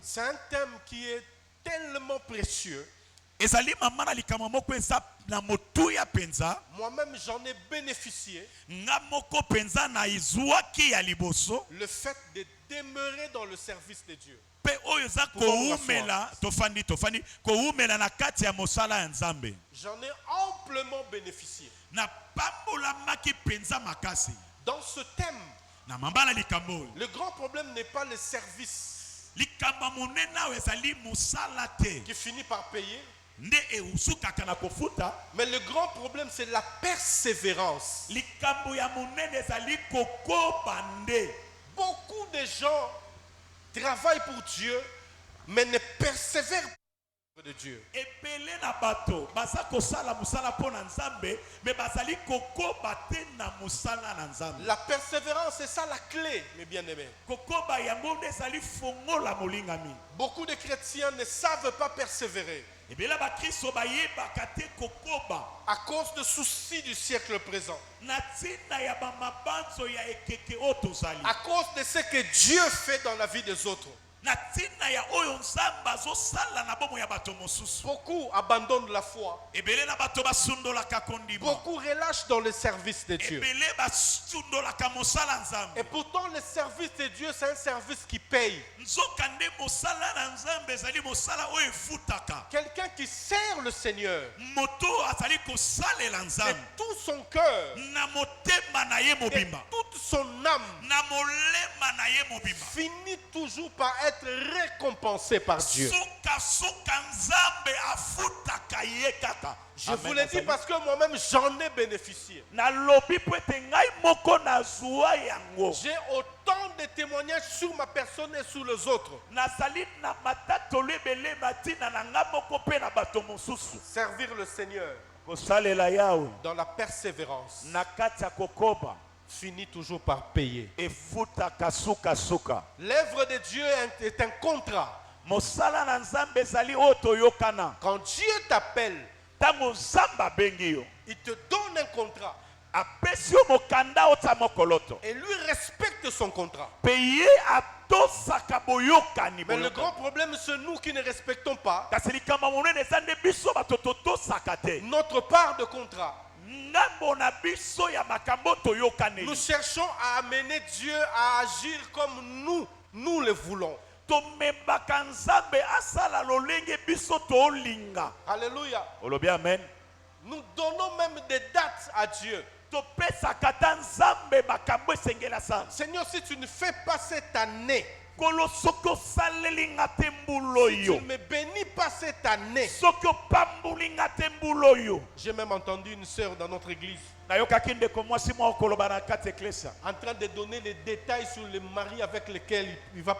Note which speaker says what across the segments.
Speaker 1: C'est un thème qui est tellement précieux. Moi-même, j'en ai bénéficié. Le fait de demeurer dans le service de Dieu. J'en ai amplement bénéficié. Dans ce thème, le grand problème n'est pas le service qui finit par payer. Mais le grand problème, c'est la persévérance. Beaucoup de gens travaillent pour Dieu, mais ne persévèrent pas de Dieu. La persévérance, c'est ça la clé, mes bien-aimés. Beaucoup de chrétiens ne savent pas persévérer à cause de soucis du siècle présent, à cause de ce que Dieu fait dans la vie des autres. Beaucoup abandonnent la foi. Beaucoup relâchent dans le service de Dieu. Et pourtant le service de Dieu, c'est un service qui paye. Quelqu'un qui sert le Seigneur de tout son cœur, de toute son âme, finit toujours par être récompensé par Dieu. Je vous l'ai dit parce que moi-même j'en ai bénéficié. J'ai autant de témoignages sur ma personne et sur les autres. Servir le Seigneur dans la persévérance finit toujours par payer. L'œuvre de Dieu est un contrat. Quand Dieu t'appelle, il te donne un contrat. Et lui respecte son contrat. Mais le grand problème, c'est nous qui ne respectons pas notre part de contrat. Nous cherchons à amener Dieu à agir comme nous le voulons. Alléluia. Nous donnons même des dates à Dieu. Seigneur, si tu ne fais pas cette année, si tu ne me bénis pas cette année. J'ai même entendu une sœur dans notre église en train de donner les détails sur le mari avec lequel il va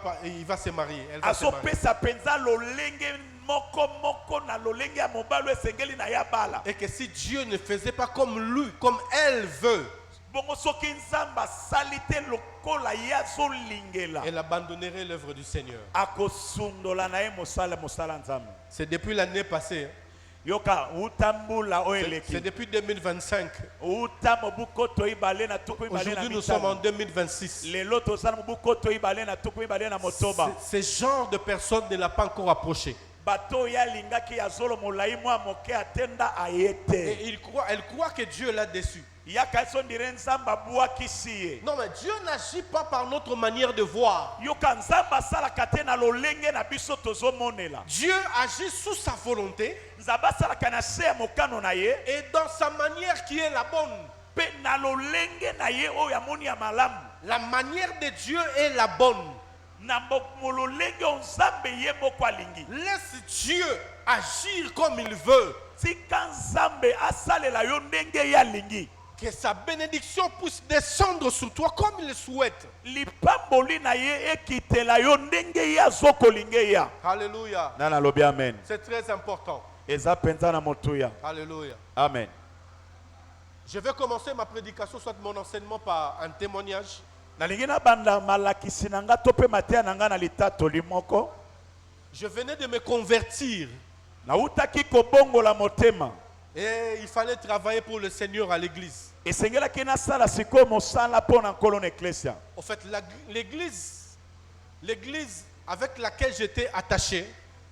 Speaker 1: se marier. Elle va se marier. Et que si Dieu ne faisait pas comme lui, comme elle veut, elle abandonnerait l'œuvre du Seigneur. C'est depuis l'année passée. C'est depuis 2025. Aujourd'hui, nous sommes en 2026. Ce genre de personne ne l'a pas encore approché. Et elle croit que Dieu l'a déçu. Non, mais Dieu n'agit pas par notre manière de voir. Dieu agit sous sa volonté et dans sa manière qui est la bonne. La manière de Dieu est la bonne. Laisse Dieu agir comme il veut. Que sa bénédiction puisse descendre sur toi comme il le souhaite. Alléluia. C'est très important. Alléluia.
Speaker 2: Amen.
Speaker 1: Je vais commencer ma prédication, soit mon enseignement, par un témoignage.
Speaker 2: Je
Speaker 1: venais de me convertir. Et il fallait travailler pour le Seigneur à l'église. En fait, l'église avec laquelle j'étais attaché,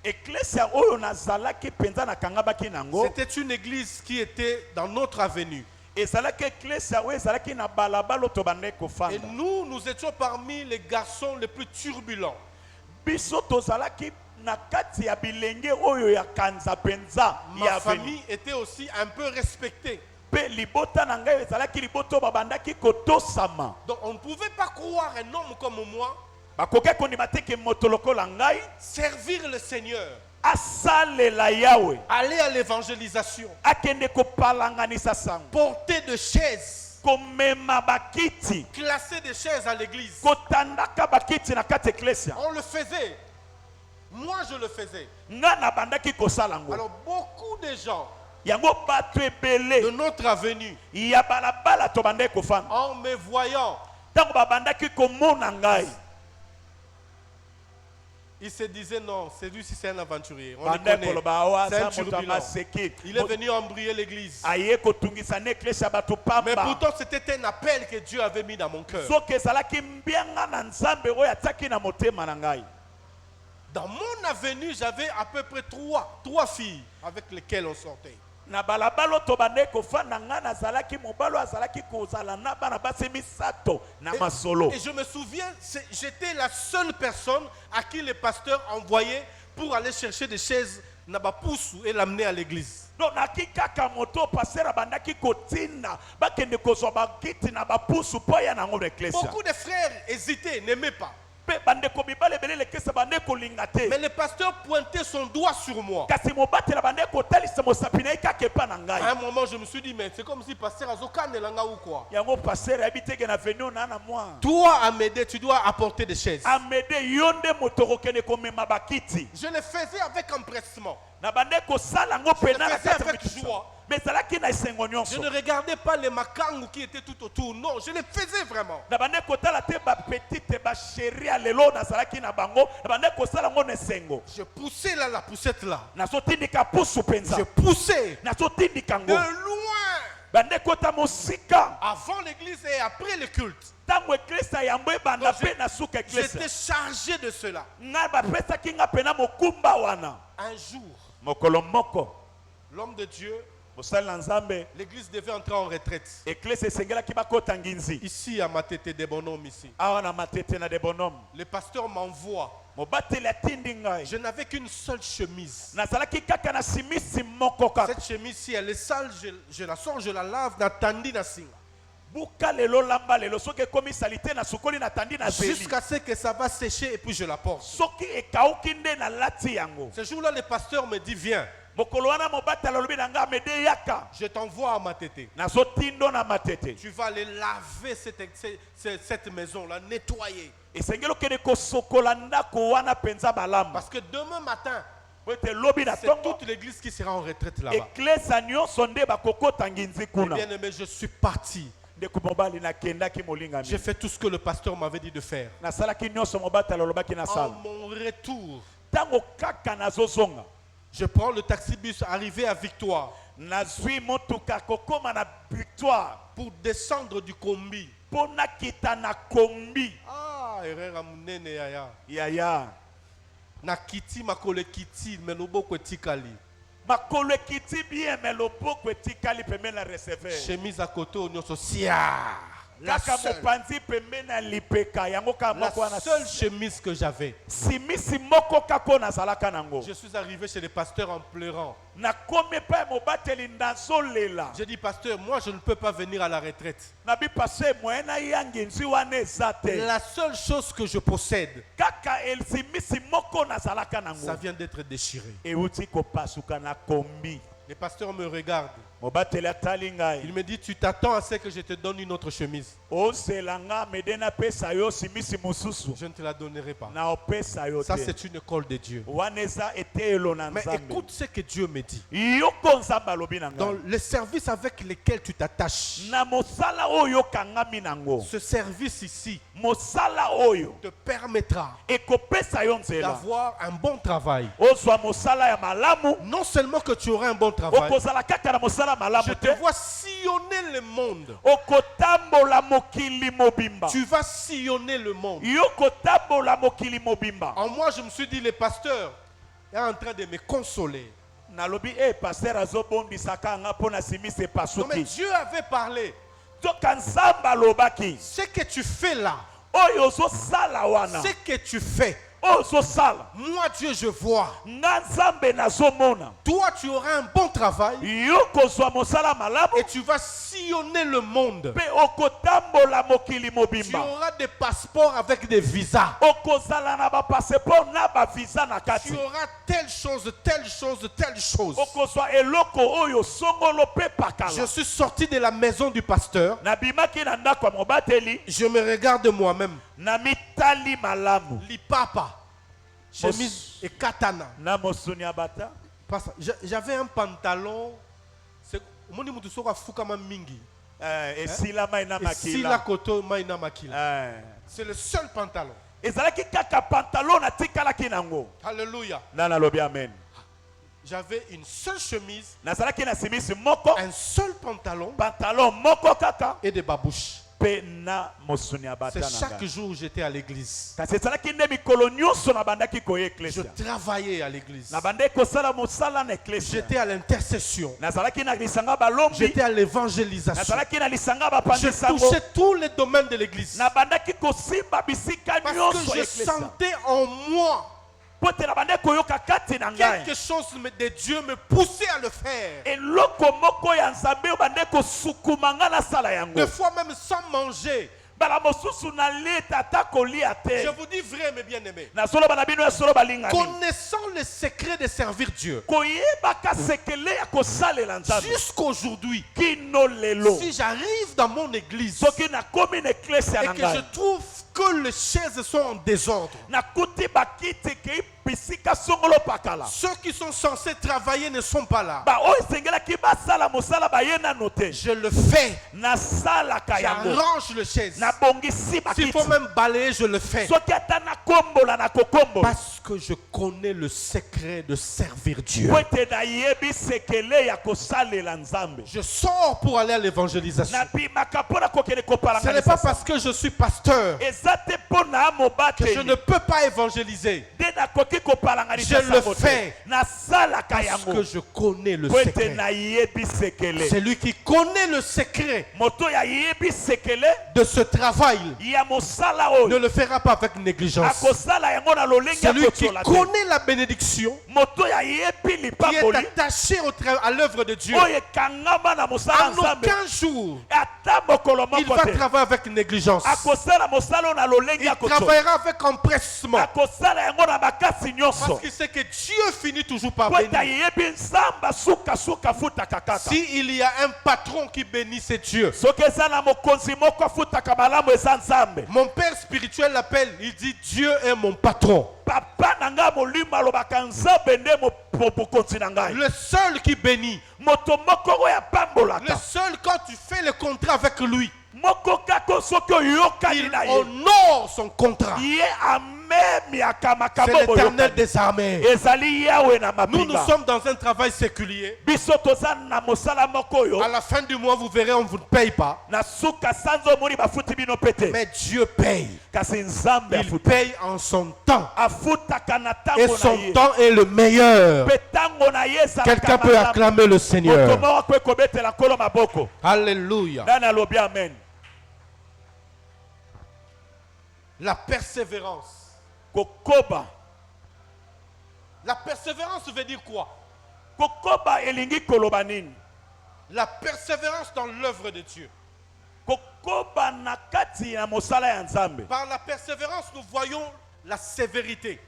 Speaker 2: Ecclesia oyo nazalaki penza na kangabaki nango.
Speaker 1: c'était une église qui était dans notre avenue.
Speaker 2: Ezalaki ecclesia oyo ezalaki na balabala tobande
Speaker 1: Et
Speaker 2: kofanda.
Speaker 1: nous étions parmi les garçons les plus turbulents.
Speaker 2: Biso tozalaki na kati ya bilenge oyo ya kanza penza
Speaker 1: Ma
Speaker 2: ya
Speaker 1: famille était aussi un peu respectée.
Speaker 2: Pe libota na ngai ezalaki libota babandaki kotosama.
Speaker 1: Donc on ne pouvait pas croire un homme comme moi
Speaker 2: Bakoke kondima te ke moto lokola ngai
Speaker 1: servir le Seigneur,
Speaker 2: asalela Yawe,
Speaker 1: aller à l'évangélisation,
Speaker 2: akende kopalanganisa sango,
Speaker 1: porter de chaises,
Speaker 2: komema bakiti,
Speaker 1: classer des chaises à l'église.
Speaker 2: kotandaka bakiti na kati ecclesia.
Speaker 1: On le faisait. Moi, je le faisais.
Speaker 2: Nga na bandaki kosala ngo.
Speaker 1: Alors, beaucoup de gens
Speaker 2: Yango bato
Speaker 1: de
Speaker 2: ebele
Speaker 1: notre avenue,
Speaker 2: ya balabala tobande kofanda.
Speaker 1: en me voyant,
Speaker 2: Tango babandaki komona ngai,
Speaker 1: ils se disaient non, c'est lui, c'est un aventurier. On le
Speaker 2: bande
Speaker 1: connaît.
Speaker 2: koloba awa
Speaker 1: C'est un
Speaker 2: za moto
Speaker 1: turbulent.
Speaker 2: amaseki.
Speaker 1: Il est venu embrouiller l'église.
Speaker 2: Aye kotungisa na ecclesia bato
Speaker 1: Mais
Speaker 2: pamba.
Speaker 1: pourtant, c'était un appel que Dieu avait mis dans mon cœur.
Speaker 2: Soki ezalaki mbianga na nzambe oyo atiaki na motema na ngai.
Speaker 1: Dans mon avenue, j'avais à peu près trois filles avec lesquelles on sortait.
Speaker 2: Na balabalo tobande kofanda nga nazalaki mobalo azalaki kozala na bana basi misato na masolo.
Speaker 1: Et je me souviens, j'étais la seule personne à qui les pasteurs envoyaient pour aller chercher des chaises nabapusu et l'amener à l'église.
Speaker 2: Donc nakikaka moto passer bandaki kotinda bakende kozwa bakiti na bapusu poya na ngolo ecclesia.
Speaker 1: Beaucoup de frères hésitaient, n'aimaient pas.
Speaker 2: Pe bande ko bibale belele ecclesia bande ko lingate.
Speaker 1: Mais le pasteur pointait son doigt sur moi.
Speaker 2: Kasi mobatela bande ko talisa mosapina ikake pa na ngai.
Speaker 1: À un moment, je me suis dit, mais c'est comme si pasteur Azokane langa ou quoi.
Speaker 2: Yango passer habiteke na venu na na moi.
Speaker 1: Toi, à m'aider, tu dois apporter des chaises.
Speaker 2: Amede yonde motoro kene ko mema bakiti.
Speaker 1: Je le faisais avec empressement.
Speaker 2: Na bande ko sala ngo pena na
Speaker 1: faisais
Speaker 2: kati
Speaker 1: avec
Speaker 2: mitusa.
Speaker 1: joie.
Speaker 2: Mais zalaki na esengo
Speaker 1: Je
Speaker 2: nyonso.
Speaker 1: ne regardais pas les makangou qui étaient tout autour. Non, je les faisais vraiment.
Speaker 2: Na bande ko tala te ba petite ba chérie alelo na zalaki na bango. Na bande ko sala ngo na esengo.
Speaker 1: Je poussais là la poussette là.
Speaker 2: Na so tindika pusu penza.
Speaker 1: Je poussais
Speaker 2: Na so tindika
Speaker 1: de
Speaker 2: ngo.
Speaker 1: loin.
Speaker 2: Bande ko ta mosika.
Speaker 1: Avant l'église et après le culte.
Speaker 2: Tango eklesa yango ebanda
Speaker 1: Donc,
Speaker 2: pe na suka eklesa.
Speaker 1: J'étais chargé de cela.
Speaker 2: Nga ba pesa kinga pena mokumba wana.
Speaker 1: Un jour,
Speaker 2: Mokolo moko.
Speaker 1: l'homme de Dieu,
Speaker 2: Mosala na Nzambe.
Speaker 1: l'église devait entrer en retraite.
Speaker 2: Eklesa esengela ki bakota nginzi.
Speaker 1: Ici à Matete des bonhommes ici.
Speaker 2: Awa na matete na de bonhomme.
Speaker 1: Le pasteur m'envoie.
Speaker 2: Mobateli atindi ngai.
Speaker 1: Je n'avais qu'une seule chemise.
Speaker 2: Nazalaki kaka na simisi moko kaka.
Speaker 1: Cette chemise-ci, elle est sale, je la sors, je la lave, natandi na singa.
Speaker 2: Buka lelo lamba lelo soki ekomi salite na sukoli na tandi na zeli.
Speaker 1: Jusqu'à ce que ça va sécher et puis je la porte.
Speaker 2: Soki ekauki nde na lati yango.
Speaker 1: Ce jour-là, le pasteur me dit, viens,
Speaker 2: Mokolo wana mobata lobi na nga amede yaka.
Speaker 1: je t'envoie à Matete.
Speaker 2: Nazo tindo na matete.
Speaker 1: Tu vas aller laver cette maison-là, nettoyer.
Speaker 2: Esengeli okende kosokola ndako wana penza balamba.
Speaker 1: Parce que demain matin,
Speaker 2: Po ete lobi na
Speaker 1: c'est
Speaker 2: tongo.
Speaker 1: toute l'église qui sera en retraite là-bas.
Speaker 2: Eklesa nyonso nde bakokota nginzi kuna.
Speaker 1: Bien aimé, je suis parti.
Speaker 2: Ndeko mobali nakendaki molingami.
Speaker 1: J'ai fait tout ce que le pasteur m'avait dit de faire.
Speaker 2: Nasalaki nyonso mobata lolobaki na
Speaker 1: En
Speaker 2: sala.
Speaker 1: mon retour,
Speaker 2: Tango kaka nazozonga.
Speaker 1: je prends le taxi-bus arrivé à Victoire
Speaker 2: Nazwi motuka kokoma na Victoire.
Speaker 1: pour descendre du combi.
Speaker 2: Pona kita na kombi.
Speaker 1: Ah, erreur munene yaya.
Speaker 2: Yaya.
Speaker 1: Na kiti makole kiti meloboko tikali.
Speaker 2: Makolo ekiti bien mais loboko etikali pembeni na receveur.
Speaker 1: Chemise à côté onyoso sia. La
Speaker 2: Kaka
Speaker 1: seule,
Speaker 2: mopanzi pembeni na lipeka yango ka
Speaker 1: la
Speaker 2: moko wana.
Speaker 1: seule chemise que j'avais.
Speaker 2: Simisi moko kako nazalaka nango.
Speaker 1: Je suis arrivé chez le pasteur en pleurant.
Speaker 2: Nakomi pa mobateli ndazolela.
Speaker 1: J'ai dit, pasteur, moi je ne peux pas venir à la retraite.
Speaker 2: Nabi passé moyena yangi nzi wana ezate.
Speaker 1: La seule chose que je possède,
Speaker 2: Kaka el simisi moko nazalaka nango.
Speaker 1: ça vient d'être déchiré.
Speaker 2: Euti kopasuka na kombi.
Speaker 1: Le pasteur me regarde.
Speaker 2: Mobateli atali ngai.
Speaker 1: Il me dit, tu t'attends à ce que je te donne une autre chemise.
Speaker 2: Oselanga medena pesa yo simisi mususu.
Speaker 1: Je ne te la donnerai pas.
Speaker 2: Na opesa yo
Speaker 1: Ça,
Speaker 2: te.
Speaker 1: c'est une école de Dieu.
Speaker 2: Waneza etelo na
Speaker 1: Mais
Speaker 2: nzambe.
Speaker 1: écoute ce que Dieu me dit.
Speaker 2: Yoko nzamba lobi na
Speaker 1: Dans
Speaker 2: ngai.
Speaker 1: le service avec lequel tu t'attaches,
Speaker 2: Na mosala oyo kangami nango.
Speaker 1: ce service ici
Speaker 2: Mosala oyo
Speaker 1: te permettra
Speaker 2: ekopesa yo nzela.
Speaker 1: d'avoir un bon travail.
Speaker 2: Ozwa mosala ya malamu.
Speaker 1: Non seulement que tu auras un bon travail,
Speaker 2: Okozala kaka na mosala
Speaker 1: je
Speaker 2: malamu
Speaker 1: te
Speaker 2: te.
Speaker 1: vois si sillonner le monde.
Speaker 2: okotambola mokili mobimba.
Speaker 1: Tu vas sillonner le monde.
Speaker 2: Yo kotambola mokili mobimba.
Speaker 1: En moi, je me suis dit, le pasteur est en train de me consoler.
Speaker 2: Nalobi pasteur azobondisaka nga pona simisi
Speaker 1: Non, mais
Speaker 2: pasuki.
Speaker 1: Dieu avait parlé.
Speaker 2: Toka nzamba lobaki.
Speaker 1: Ce que tu fais là,
Speaker 2: Oyo sala wana.
Speaker 1: ce que tu fais,
Speaker 2: Oyo sala.
Speaker 1: moi Dieu je vois.
Speaker 2: Nga nzambe nazomona.
Speaker 1: Toi tu auras un bon travail
Speaker 2: Yo kozwa mosala malamu.
Speaker 1: et tu vas sillonner le monde.
Speaker 2: Pe okotambola mokili
Speaker 1: Tu
Speaker 2: mobimba.
Speaker 1: auras des passeports avec des visas.
Speaker 2: Okozala na ba passeport na ba visa na
Speaker 1: Tu
Speaker 2: kati.
Speaker 1: auras telle chose, telle chose, telle chose.
Speaker 2: Okozwa eloko oyo songolo pe pakala.
Speaker 1: Je suis sorti de la maison du pasteur.
Speaker 2: Na bimaki na ndako ya mobateli.
Speaker 1: Je me regarde moi-même.
Speaker 2: Na mitali malamu.
Speaker 1: Lipapa, chemise et katana.
Speaker 2: Na mosuni abata.
Speaker 1: J'avais un pantalon. C'est moni mutu soka fukama mingi.
Speaker 2: Esila mai na
Speaker 1: Et si la
Speaker 2: makila.
Speaker 1: koto maina makila. C'est le seul pantalon.
Speaker 2: Ezalaki kaka pantalon na tikalaki nango.
Speaker 1: Alléluia.
Speaker 2: Nana lobi amen.
Speaker 1: J'avais une seule chemise,
Speaker 2: Nazalaki na simisi moko.
Speaker 1: un seul pantalon
Speaker 2: Pantalon moko kaka.
Speaker 1: et des babouches.
Speaker 2: Pe na mosuni abata
Speaker 1: C'est chaque
Speaker 2: nanga.
Speaker 1: jour où j'étais à l'église.
Speaker 2: Kasi ezalaki nde mikolo nyonso na bandaki koya
Speaker 1: Je
Speaker 2: eklesia.
Speaker 1: travaillais à l'église.
Speaker 2: Na bandaki kosala mosala na eklesia.
Speaker 1: J'étais à l'intercession.
Speaker 2: Nazalaki na lisanga balombi.
Speaker 1: J'étais à l'évangélisation.
Speaker 2: Nazalaki na lisanga
Speaker 1: Je
Speaker 2: bapandisango.
Speaker 1: touchais tous les domaines de l'église.
Speaker 2: Na bandaki kosimba bisika
Speaker 1: Parce
Speaker 2: nyonso
Speaker 1: que je
Speaker 2: eklesia.
Speaker 1: sentais en moi
Speaker 2: Pote na bandaki koyoka kati na ngai.
Speaker 1: quelque chose de Dieu me poussait à le faire.
Speaker 2: Eloko moko ya nzambe oyo bandaki kosukuma nga nasala yango.
Speaker 1: Des fois même sans manger.
Speaker 2: Bala mosusu na leta ata kolia
Speaker 1: Je
Speaker 2: te.
Speaker 1: vous dis vrai, mes bien-aimés.
Speaker 2: Nasoloba na bino ya solo balingani.
Speaker 1: Connaissant le secret de servir Dieu.
Speaker 2: Koyebaka sekele ya kosalela nzambe.
Speaker 1: Jusqu'aujourd'hui,
Speaker 2: Kino lelo.
Speaker 1: si j'arrive dans mon église
Speaker 2: Soki nakomi na eklesia
Speaker 1: et
Speaker 2: na
Speaker 1: que je
Speaker 2: ngai.
Speaker 1: trouve que les chaises sont en désordre,
Speaker 2: Nakuti bakiti kei bisika songolo pakala.
Speaker 1: ceux qui sont censés travailler ne sont pas là.
Speaker 2: Ba oyo esengelaki basala mosala baye nano te.
Speaker 1: Je le fais.
Speaker 2: Nasalaka yango.
Speaker 1: J'arrange les chaises.
Speaker 2: Nabongisi
Speaker 1: S'il
Speaker 2: bakiti.
Speaker 1: faut même balayer, je le fais.
Speaker 2: Soki ata nakombola na kokombola.
Speaker 1: Parce que je connais le secret de servir Dieu.
Speaker 2: Po ete nayebi sekele ya kosalela nzambe.
Speaker 1: Je sors pour aller à l'évangélisation.
Speaker 2: Nabimaka mpona kokende
Speaker 1: Ce n'est
Speaker 2: kopalanga
Speaker 1: pas parce que je suis pasteur
Speaker 2: eza te mpona
Speaker 1: que je
Speaker 2: mobateli.
Speaker 1: ne peux pas évangéliser.
Speaker 2: Nde nakoki kopalanga
Speaker 1: Je le fais.
Speaker 2: nasalaka
Speaker 1: Parce
Speaker 2: yango
Speaker 1: que je connais le
Speaker 2: po ete
Speaker 1: secret.
Speaker 2: nayebi sekele.
Speaker 1: C'est lui qui connaît le secret
Speaker 2: Moto ya yebi sekele
Speaker 1: de ce travail
Speaker 2: ya mosala
Speaker 1: ne
Speaker 2: oyo
Speaker 1: le fera pas avec négligence.
Speaker 2: akosala yango na lolenge ya
Speaker 1: Celui qui
Speaker 2: kotiola te.
Speaker 1: connaît la bénédiction,
Speaker 2: Moto ya yebi
Speaker 1: qui est
Speaker 2: lipamboli
Speaker 1: attaché à l'œuvre de Dieu,
Speaker 2: oyo ekangama na mosala
Speaker 1: en
Speaker 2: nzambe
Speaker 1: aucun jour
Speaker 2: ata mokolo
Speaker 1: il
Speaker 2: moko
Speaker 1: va
Speaker 2: te
Speaker 1: travailler avec négligence.
Speaker 2: akosala mosala oyo na lolenge
Speaker 1: Il
Speaker 2: ya kotiola.
Speaker 1: travaillera avec empressement.
Speaker 2: akosala yango na makasi nyonso
Speaker 1: Parce qu'il sait que Dieu finit toujours par
Speaker 2: po ete
Speaker 1: bénir.
Speaker 2: ayebi nzambe sukasuka afutaka kaka.
Speaker 1: S'il y a un patron qui bénit, c'est Dieu.
Speaker 2: soki eza na mokonzi moko afutaka malamu eza nzambe.
Speaker 1: Mon père spirituel l'appelle, il dit Dieu est mon patron.
Speaker 2: papa na ngai molimo alobaka nzambe nde mokonzi na ngai.
Speaker 1: Le seul qui bénit,
Speaker 2: moto moko oyo
Speaker 1: le
Speaker 2: apambolaka
Speaker 1: seul quand tu fais le contrat avec lui,
Speaker 2: moko kaka soki oyokani
Speaker 1: il
Speaker 2: na ye
Speaker 1: honore son contrat.
Speaker 2: ye amemiaka
Speaker 1: C'est
Speaker 2: makambo
Speaker 1: l'Éternel
Speaker 2: boyokani.
Speaker 1: des armées.
Speaker 2: ezali yawe na
Speaker 1: Nous, nous
Speaker 2: mapinga.
Speaker 1: sommes dans un travail séculier.
Speaker 2: biso toza na mosala moko oyo
Speaker 1: À la fin du mois, vous verrez, on ne vous paye pas.
Speaker 2: na suka sanza omoni bafuti bino pete.
Speaker 1: Mais Dieu paye.
Speaker 2: kasi nzambe
Speaker 1: Il
Speaker 2: afuti
Speaker 1: paye en son temps.
Speaker 2: afutaka na
Speaker 1: Et
Speaker 2: ntango na
Speaker 1: son
Speaker 2: ye.
Speaker 1: temps est le meilleur.
Speaker 2: mpe ntango na ye ezalaka
Speaker 1: Quelqu'un peut
Speaker 2: malamu.
Speaker 1: acclamer le
Speaker 2: moto
Speaker 1: Seigneur.
Speaker 2: moko akwe kobetela nkolo maboko.
Speaker 1: Alléluia.
Speaker 2: nani alobi amen.
Speaker 1: La persévérance.
Speaker 2: kokoba
Speaker 1: La persévérance veut dire quoi?
Speaker 2: kokoba elingi koloba nini?
Speaker 1: La persévérance dans l'œuvre de Dieu.
Speaker 2: kokoba na kati ya mosala ya nzambe.
Speaker 1: Par la persévérance, nous voyons la sévérité.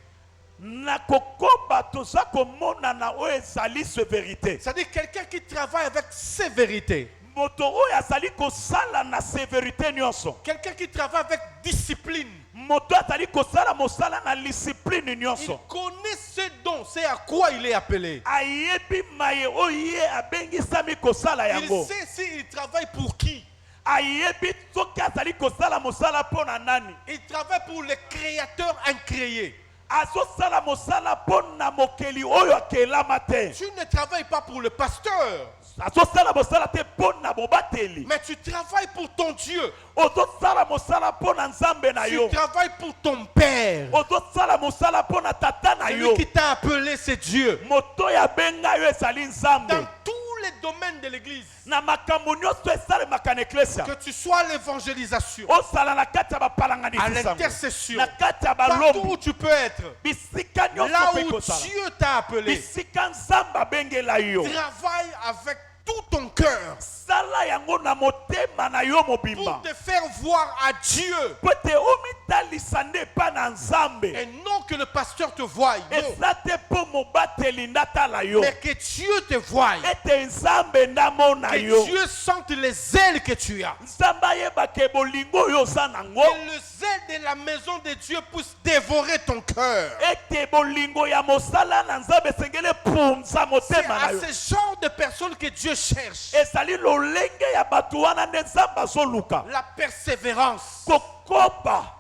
Speaker 2: na kokoba toza komona na oyo ezali sévérité.
Speaker 1: C'est-à-dire quelqu'un qui travaille avec sévérité.
Speaker 2: moto oyo azali kosala na sévérité nyonso.
Speaker 1: Quelqu'un qui travaille avec discipline.
Speaker 2: moto azali kosala mosala na discipline
Speaker 1: Il
Speaker 2: nyonso.
Speaker 1: connaît ses dons, c'est à quoi il est appelé.
Speaker 2: ayebi maye oyo ye abengisami kosala
Speaker 1: Il
Speaker 2: yango.
Speaker 1: sait s'il travaille pour qui.
Speaker 2: ayebi soki azali kosala mosala mpo na nani.
Speaker 1: Il travaille pour le créateur incréé.
Speaker 2: azosala mosala pona mokeli oyo akelama te.
Speaker 1: Tu ne travailles pas pour le pasteur,
Speaker 2: azosala mosala te pona mobateli.
Speaker 1: mais tu travailles pour ton Dieu.
Speaker 2: Ozosala mosala pona nzambe na yo.
Speaker 1: Tu travailles pour ton Père.
Speaker 2: Ozosala mosala pona tata na
Speaker 1: Celui
Speaker 2: yo.
Speaker 1: qui t'a appelé, c'est Dieu.
Speaker 2: Moto ya benga yo ezali nzambe.
Speaker 1: Dans tous les domaines de l'église,
Speaker 2: Na makambo nyonso esalemaka na eklesia.
Speaker 1: que tu sois à l'évangélisation,
Speaker 2: Osala na kati ya
Speaker 1: à
Speaker 2: bapalanganisi nzambe.
Speaker 1: l'intercession,
Speaker 2: Na kati ya
Speaker 1: partout
Speaker 2: balombi.
Speaker 1: où tu peux être,
Speaker 2: Bisika nyonso
Speaker 1: là
Speaker 2: mpe
Speaker 1: où
Speaker 2: kozala.
Speaker 1: Dieu t'a appelé,
Speaker 2: Bisika nzambe abengela yo.
Speaker 1: travaille avec tout ton cœur
Speaker 2: Sala yango na motema na yo
Speaker 1: pour
Speaker 2: mobimba.
Speaker 1: te faire voir à Dieu
Speaker 2: Po ete omitalisa nde epai na nzambe.
Speaker 1: et non que le pasteur te voie, non,
Speaker 2: Eza te mpo mobateli nde atala yo.
Speaker 1: mais que Dieu te voie,
Speaker 2: Ete nzambe nde amona
Speaker 1: que
Speaker 2: yo.
Speaker 1: Dieu sente les ailes que tu as,
Speaker 2: Nzambe ayebaka bolingo oyo oza nango.
Speaker 1: que le zèle de la maison de Dieu puisse dévorer ton cœur.
Speaker 2: Ete bolingo ya mosala na nzambe esengeli epunza
Speaker 1: C'est
Speaker 2: motema na
Speaker 1: à
Speaker 2: yo.
Speaker 1: ce genre de personnes que Dieu cherche.
Speaker 2: Ezali lolenge ya bato wana nde nzambe azoluka.
Speaker 1: La persévérance.
Speaker 2: Kokoba.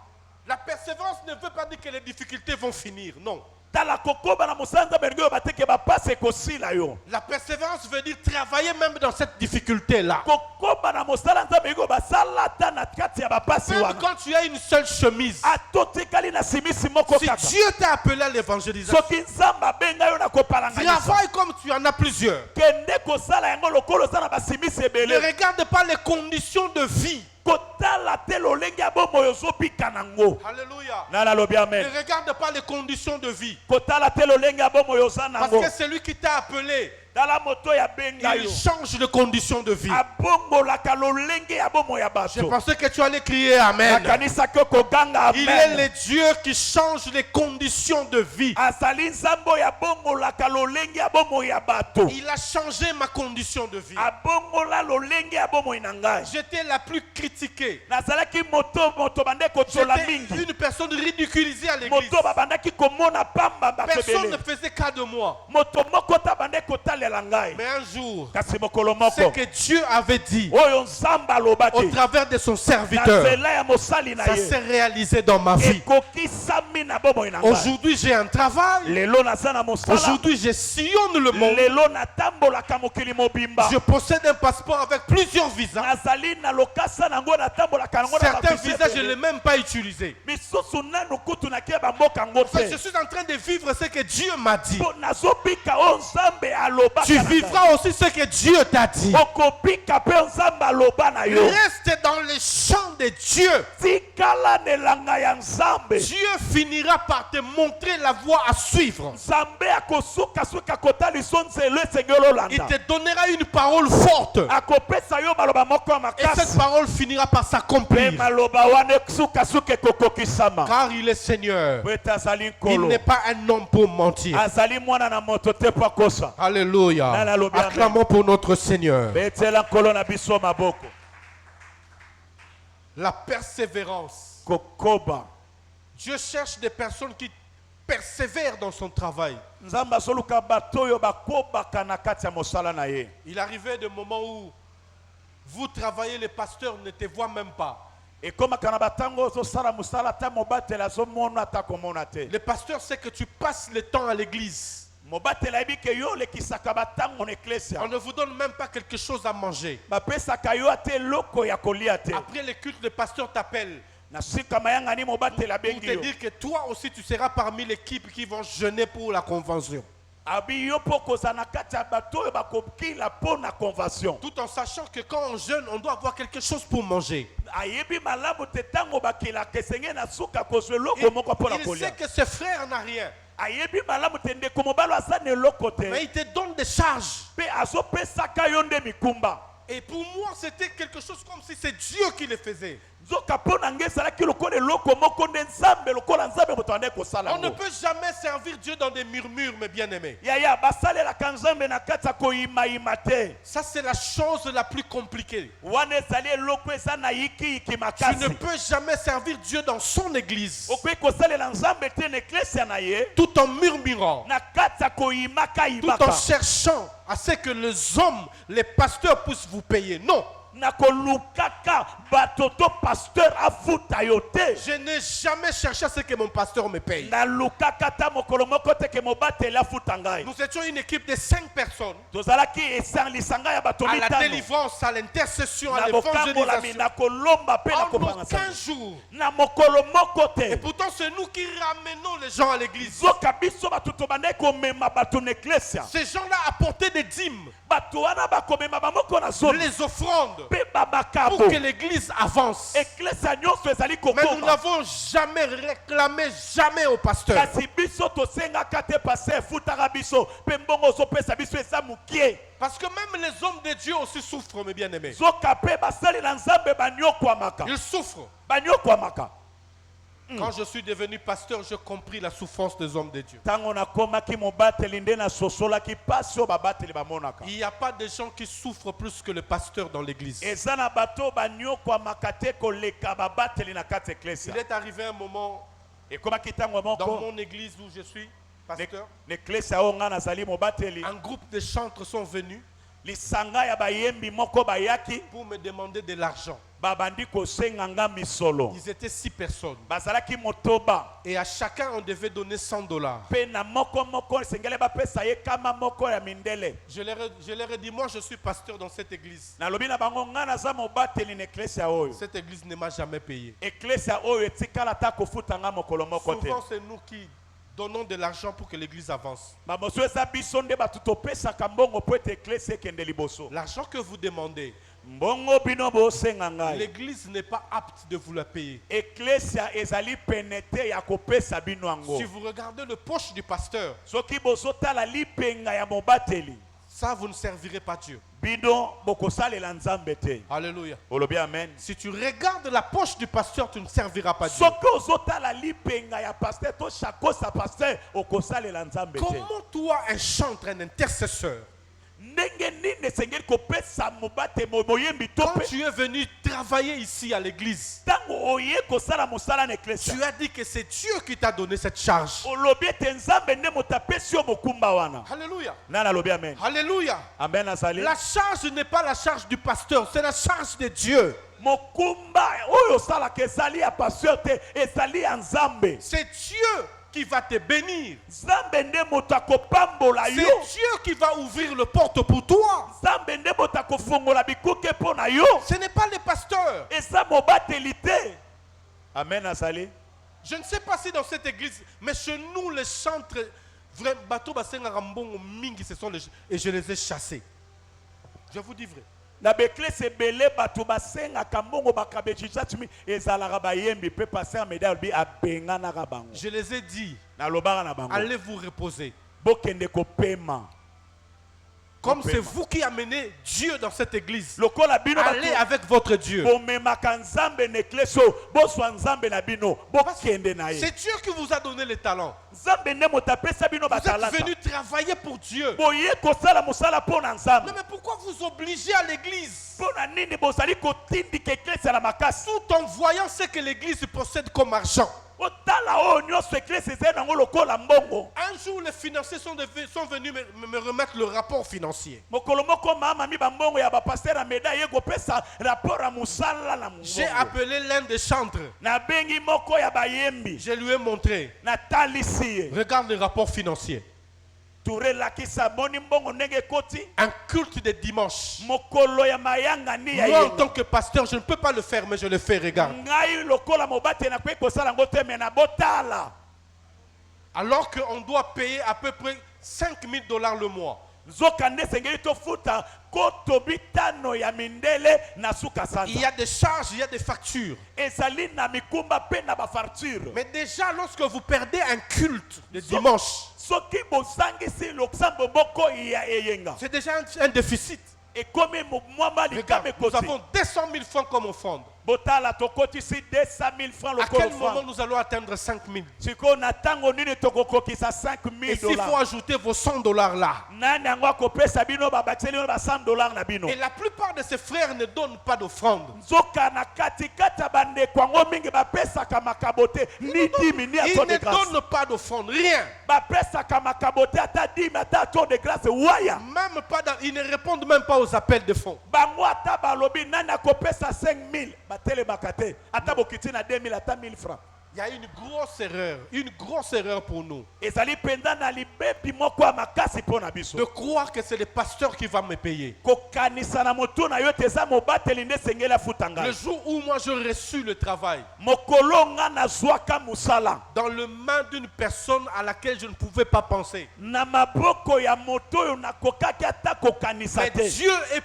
Speaker 1: La persévérance ne veut pas dire que les difficultés vont finir, non.
Speaker 2: Tala kokoba na mosala nzambe elingi oyo bateke bapasi ekosila yo.
Speaker 1: La persévérance veut dire travailler même dans cette difficulté-là.
Speaker 2: Kokoba na mosala nzambe elingi oyo basala ata na kati ya bapasi
Speaker 1: Même
Speaker 2: wana.
Speaker 1: quand tu as une seule chemise,
Speaker 2: Atotikali na simisi moko
Speaker 1: si
Speaker 2: kaka.
Speaker 1: Dieu t'a appelé à l'évangélisation,
Speaker 2: Soki nzambe abenga yo na kopalanganisa.
Speaker 1: travaille comme tu en as plusieurs.
Speaker 2: Kende kosala yango lokolo oza na basimisi
Speaker 1: Ne
Speaker 2: ebele.
Speaker 1: regarde pas les conditions de vie.
Speaker 2: Kotala te lolenge ya bomoi ozobika nango.
Speaker 1: Alléluia.
Speaker 2: Nana lobi
Speaker 1: Ne
Speaker 2: amen.
Speaker 1: regarde pas les conditions de vie.
Speaker 2: Kotala te lolenge ya bomoi oza
Speaker 1: Parce
Speaker 2: nango.
Speaker 1: que celui qui t'a appelé,
Speaker 2: Tala moto ya benga
Speaker 1: il
Speaker 2: yo.
Speaker 1: change de conditions de vie.
Speaker 2: Abongolaka lolenge ya bomoi ya
Speaker 1: Je
Speaker 2: bato.
Speaker 1: pensais que tu allais crier Amen.
Speaker 2: Nakanisa ke koganga
Speaker 1: Il est
Speaker 2: amen.
Speaker 1: le Dieu qui change les conditions de vie.
Speaker 2: Azali nzambe ya bongolaka lolenge ya bomoi ya bato.
Speaker 1: Il a changé ma condition de vie.
Speaker 2: Abongola lolenge ya bomoi na ngai.
Speaker 1: J'étais la plus critiquée.
Speaker 2: Nazalaki moto bande kotola
Speaker 1: J'étais
Speaker 2: mingi.
Speaker 1: une personne ridiculisée à l'église.
Speaker 2: Moto babandaki komona pamba
Speaker 1: Personne ne
Speaker 2: bakebele.
Speaker 1: faisait cas de moi.
Speaker 2: Moto moko ta bande kotalela ngai.
Speaker 1: Mais un jour,
Speaker 2: Kasi mokolo
Speaker 1: ce
Speaker 2: moko.
Speaker 1: que Dieu avait dit
Speaker 2: Oyo nzambe
Speaker 1: au
Speaker 2: alobaki.
Speaker 1: travers de son
Speaker 2: Na
Speaker 1: serviteur,
Speaker 2: nzela ya mosali na
Speaker 1: ça s'est
Speaker 2: ye.
Speaker 1: réalisé dans ma vie.
Speaker 2: Ekokisami na bomoi na ngai.
Speaker 1: Aujourd'hui, j'ai un travail.
Speaker 2: Lelo naza na mosala.
Speaker 1: Aujourd'hui, je sillonne le monde.
Speaker 2: Lelo natambolaka mokili mobimba.
Speaker 1: Je possède un passeport avec plusieurs visas.
Speaker 2: Nazali na lokasa nango natambolaka nango na
Speaker 1: Certains
Speaker 2: bavisa
Speaker 1: visas, je ne
Speaker 2: ebele.
Speaker 1: l'ai même pas utilisé.
Speaker 2: Misusu nanu kutu na kia bamboka ngo
Speaker 1: En fait, je
Speaker 2: te.
Speaker 1: suis en train de vivre ce que Dieu m'a dit.
Speaker 2: Po nazobika o nzambe alobaka
Speaker 1: Tu
Speaker 2: na ngai.
Speaker 1: vivras aussi ce que Dieu t'a dit.
Speaker 2: Okobika pe nzambe aloba na yo.
Speaker 1: Reste dans les champs de Dieu.
Speaker 2: Tikala nelanga ya nzambe.
Speaker 1: Dieu finira par te montrer la voie à suivre.
Speaker 2: Nzambe akosuka kotaliso nzelo esengeli
Speaker 1: Il
Speaker 2: olanda.
Speaker 1: te donnera une parole forte.
Speaker 2: Akopesa yo maloba moko ya
Speaker 1: Et cette
Speaker 2: makasi.
Speaker 1: parole finira par
Speaker 2: Pe
Speaker 1: s'accomplir.
Speaker 2: maloba wana sukasuka ekokokisama.
Speaker 1: Car il est Seigneur.
Speaker 2: Po ete azali
Speaker 1: Il
Speaker 2: nkolo.
Speaker 1: n'est pas un homme pour mentir.
Speaker 2: Azali mwana na moto te po akosa.
Speaker 1: Alléluia. Acclamons pour notre Seigneur.
Speaker 2: Betela nkolo na biso maboko.
Speaker 1: La persévérance.
Speaker 2: Kokoba.
Speaker 1: Dieu cherche des personnes qui persévèrent dans son travail.
Speaker 2: Nzambe asoluka bato oyo bakobaka na kati ya mosala na ye.
Speaker 1: Il arrivait des moments où vous travaillez, les pasteurs ne te voient même pas.
Speaker 2: Ekomaka na batango ozosala mosala ata mobateli azomona ata komona te.
Speaker 1: Le pasteur sait que tu passes le temps à l'église.
Speaker 2: Mobateli ayebi ke yo olekisaka batango na eklesia.
Speaker 1: On ne vous donne même pas quelque chose à manger.
Speaker 2: Bapesaka yo ate eloko ya kolia te.
Speaker 1: Après le culte, le pasteur t'appelle
Speaker 2: Na sika mayangani mobateli
Speaker 1: pour
Speaker 2: abengi
Speaker 1: te
Speaker 2: yo.
Speaker 1: dire que toi aussi tu seras parmi l'équipe qui vont jeûner pour la convention.
Speaker 2: Abi yo mpo kozala na kati ya bato oyo bakokila mpo na convention.
Speaker 1: Tout en sachant que quand on jeûne, on doit avoir quelque chose pour manger.
Speaker 2: Ayebi malamu te ntango bakilaka esengeli na suka kozwa eloko moko mpo na
Speaker 1: Il
Speaker 2: kolia.
Speaker 1: sait que ses frères n'ont rien.
Speaker 2: Ayebi malamu te ndeko mobali aza na eloko te.
Speaker 1: Mais il te donne des charges.
Speaker 2: Mpe azopesaka yo nde mikumba.
Speaker 1: Et pour moi, c'était quelque chose comme si c'est Dieu qui le faisait.
Speaker 2: Nzoka mpo na ngai ezalaki lokola eloko moko nde nzambe lokola nzambe moto ande kosala
Speaker 1: On ne
Speaker 2: yango.
Speaker 1: peut jamais servir Dieu dans des murmures, mes bien-aimés.
Speaker 2: Yaya basalelaka nzambe na kati ya koyimayima te.
Speaker 1: Ça, c'est la chose la plus compliquée.
Speaker 2: Wana ezali eloko eza na yikiyiki
Speaker 1: Tu ne
Speaker 2: makasi.
Speaker 1: peux jamais servir Dieu dans son église
Speaker 2: Okoki kosalela nzambe te na eklesia na ye
Speaker 1: tout en murmurant,
Speaker 2: na kati ya koyimaka
Speaker 1: tout en
Speaker 2: yibaka.
Speaker 1: cherchant à ce que les hommes, les pasteurs puissent vous payer. Non.
Speaker 2: nakolukaka batoto pasteur afuta yo te.
Speaker 1: Je n'ai jamais cherché à ce que mon pasteur me paye.
Speaker 2: Nalukaka ta mokolo moko te ke mobateli afuta ngai.
Speaker 1: Nous étions une équipe de 5 personnes
Speaker 2: Tozalaki lisanga ya bato
Speaker 1: à la
Speaker 2: mitano.
Speaker 1: délivrance, à l'intercession, à
Speaker 2: Na bokambolami
Speaker 1: l'évangélisation.
Speaker 2: nakolomba pe
Speaker 1: En
Speaker 2: nakopanga
Speaker 1: aucun jour.
Speaker 2: na mokolo moko
Speaker 1: Et
Speaker 2: te.
Speaker 1: pourtant, c'est nous qui ramenons les gens à l'église.
Speaker 2: Zoka biso bato tobandai komema bato na eklesia.
Speaker 1: Ces gens-là apportaient des dîmes,
Speaker 2: Bato wana bakomema bamoko na zone.
Speaker 1: les offrandes,
Speaker 2: Pe
Speaker 1: pour
Speaker 2: babakabo.
Speaker 1: que l'église avance.
Speaker 2: Eklesia nyonso ezali
Speaker 1: Mais nous
Speaker 2: kokoma.
Speaker 1: n'avons jamais réclamé, jamais au pasteur.
Speaker 2: Kasi biso tosengaka te pase efutaka biso. Pe mbongo ozopesa biso eza mukie.
Speaker 1: Parce que même les hommes de Dieu aussi souffrent, mes bien-aimés.
Speaker 2: Zoka pe basali na nzambe banyokwamaka.
Speaker 1: Ils souffrent.
Speaker 2: Banyokwamaka.
Speaker 1: Quand je suis devenu pasteur, j'ai compris la souffrance des hommes de Dieu.
Speaker 2: Tango nakomaki mobateli nde na sosolaki pasi oyo babateli bamonaka.
Speaker 1: Il n'y a pas de gens qui souffrent plus que le pasteur dans l'église.
Speaker 2: Eza na bato banyokwamaka te koleka babateli na kati eklesia.
Speaker 1: Il est arrivé un moment
Speaker 2: Ekomaki tango
Speaker 1: dans
Speaker 2: moko
Speaker 1: mon église où je suis pasteur,
Speaker 2: na eklesia oyo nga nazali mobateli.
Speaker 1: un groupe de chantres sont venus
Speaker 2: Lisanga ya bayembi moko bayaki
Speaker 1: pour me demander de l'argent.
Speaker 2: babandi kosenga nga misolo.
Speaker 1: Ils étaient 6 personnes.
Speaker 2: Bazalaki motoba.
Speaker 1: Et à chacun, on devait donner $100.
Speaker 2: Pe na moko moko sengele bapesa ye kama moko ya mindele.
Speaker 1: Je leur ai dit, moi je suis pasteur dans cette église.
Speaker 2: Nalobi na bango nga naza mobateli na eklesia oyo.
Speaker 1: Cette église ne m'a jamais payé.
Speaker 2: Eklesia oyo etikala ta kofuta nga mokolo moko te.
Speaker 1: Souvent c'est nous qui donnons de l'argent pour que l'église avance.
Speaker 2: Bamoso eza biso nde bato topesaka mbongo po ete eklesia ekende liboso.
Speaker 1: L'argent que vous demandez,
Speaker 2: Mbongo bino bosenga ngai.
Speaker 1: l'église n'est pas apte de vous la payer.
Speaker 2: Eklesia ezali pene te ya kopesa bino yango.
Speaker 1: Si vous regardez le poche du pasteur,
Speaker 2: Soki bozotala lipenga ya mobateli,
Speaker 1: ça vous ne servirez pas Dieu.
Speaker 2: bino bokosalela nzambe te.
Speaker 1: Alléluia.
Speaker 2: Olobi amen.
Speaker 1: Si tu regardes la poche du pasteur, tu ne serviras pas Dieu.
Speaker 2: Soki ozotala lipenga ya pasteur to shakosa pasteur okosalela nzambe te.
Speaker 1: Comment toi, un chantre, un intercesseur,
Speaker 2: Ndenge nini esengeli kopesa mobate moyembi to
Speaker 1: quand
Speaker 2: pe
Speaker 1: tu es venu travailler ici à l'église,
Speaker 2: ntango oye kosala mosala na eklesia
Speaker 1: tu as dit que c'est Dieu qui t'a donné cette charge.
Speaker 2: olobi ete nzambe nde moto apesi yo mokumba wana.
Speaker 1: Alléluia.
Speaker 2: Nani alobi amen.
Speaker 1: Alléluia.
Speaker 2: Amen azali.
Speaker 1: La charge n'est pas la charge du pasteur, c'est la charge de Dieu.
Speaker 2: Mokumba oyo osalaka ezali ya pasteur te ezali ya nzambe.
Speaker 1: C'est Dieu qui va te bénir.
Speaker 2: Nzambe nde moto akopambola
Speaker 1: C'est
Speaker 2: yo.
Speaker 1: Dieu qui va ouvrir le porte pour toi.
Speaker 2: Nzambe nde moto akofongola bikuke mpo na yo.
Speaker 1: Ce n'est pas le pasteur.
Speaker 2: Eza mobateli te. Amen azali.
Speaker 1: Je ne sais pas si dans cette église, mais chez nous, les chantres, vraiment, bateau basenga rambongo mingi, ce sont et je les ai chassés. Je vous dis vrai.
Speaker 2: Na beklese ebele bato basengaka mbongo bakabejijatimi ezalaka bayembi mpe paster meda alobi abenganaka bango.
Speaker 1: Je les ai dit,
Speaker 2: Nalobaka na bango
Speaker 1: allez vous reposer.
Speaker 2: bokende kopema.
Speaker 1: Comme c'est vous qui amenez Dieu dans cette église,
Speaker 2: Lokola bino
Speaker 1: allez avec votre Dieu.
Speaker 2: bomemaka nzambe na ekleso boswa nzambe na bino bokende na ye.
Speaker 1: C'est Dieu qui vous a donné les talents.
Speaker 2: Nzambe nde moto apesa bino
Speaker 1: Vous êtes
Speaker 2: batalata.
Speaker 1: venus travailler pour Dieu.
Speaker 2: Boye kosala mosala mpo na
Speaker 1: Non,
Speaker 2: nzambe.
Speaker 1: mais pourquoi vous obligez à l'église
Speaker 2: Mpo na nini bozali kotindika eklesia na makasi.
Speaker 1: tout en voyant ce que l'église possède comme argent?
Speaker 2: Otala oyo nyonso eklesia ezali nango lokola mbongo.
Speaker 1: Un jour, les financiers sont venus me remettre le rapport financier.
Speaker 2: Mokolo moko mamami bambongo ya bapaster ameda ye kopesa rapport ya mosala na
Speaker 1: J'ai
Speaker 2: mbongo.
Speaker 1: appelé l'un des chantres.
Speaker 2: Nabengi moko ya bayembi.
Speaker 1: Je lui ai montré.
Speaker 2: Natalisi ye.
Speaker 1: Regarde le rapport financier.
Speaker 2: Turelakisa boni mbongo ndenge ekoti.
Speaker 1: Un culte de dimanche.
Speaker 2: Mokolo ya mayangani ya
Speaker 1: Moi, en
Speaker 2: yenga.
Speaker 1: tant que pasteur, je ne peux pas le faire, mais je le fais. Regarde.
Speaker 2: Ngai lokola mobate na kwe kosala ngo te me na botala.
Speaker 1: Alors qu'on doit payer à peu près $5,000 le mois.
Speaker 2: Nzoka nde sengeli tofuta koto bitano ya mindele na suka sanza.
Speaker 1: Il y a des charges, il y a des factures.
Speaker 2: Ezali na mikumba pe na ba facture.
Speaker 1: Mais déjà, lorsque vous perdez un culte de dimanche,
Speaker 2: Soki bosangisi lokusambo boko ya eyenga.
Speaker 1: c'est déjà un déficit.
Speaker 2: Et comme moi malika
Speaker 1: Regarde,
Speaker 2: me
Speaker 1: nous
Speaker 2: kosi.
Speaker 1: avons 200 000 francs comme offrande.
Speaker 2: botala tokotisi 200 000 francs
Speaker 1: À quel
Speaker 2: lokolo
Speaker 1: moment
Speaker 2: francs
Speaker 1: nous allons atteindre 5 000?
Speaker 2: siko na ntango nini tokokokisa 5
Speaker 1: Et
Speaker 2: 000
Speaker 1: s'il faut
Speaker 2: dollars
Speaker 1: ajouter vos 100 dollars là.
Speaker 2: nani yango akopesa bino babakiseli bino ba 100 dollars na bino
Speaker 1: Et la plupart de ces frères ne donnent pas d'offrande.
Speaker 2: nzoka na katikati ya bandeko yango mingi bapesaka makabo te ni 10 000 ni
Speaker 1: Ils
Speaker 2: ato de
Speaker 1: ne
Speaker 2: grâce
Speaker 1: donnent pas d'offrande, rien.
Speaker 2: bapesaka makabo te ata 10 000 ata ato de grâce waya
Speaker 1: Même pas ils ne répondent même pas aux appels de fonds.
Speaker 2: bango ata balobi nani akopesa 5 000 batelemaka te ata bokiti na 2 000 ata 1 000 francs.
Speaker 1: Il y a une grosse erreur pour nous.
Speaker 2: ezali mpenza na libebi moko ya makasi mpo na
Speaker 1: De
Speaker 2: biso
Speaker 1: croire que c'est le pasteur qui va me payer.
Speaker 2: kokanisa na motu na yo te eza mobateli nde esengeli afuta
Speaker 1: Le
Speaker 2: ngai
Speaker 1: jour où moi je reçus le travail
Speaker 2: mokolo nga nazwaka mosala
Speaker 1: dans le main d'une personne à laquelle je ne pouvais pas penser.
Speaker 2: na maboko ya moto oyo nakokaki ata kokanisa
Speaker 1: Mais
Speaker 2: te
Speaker 1: Dieu est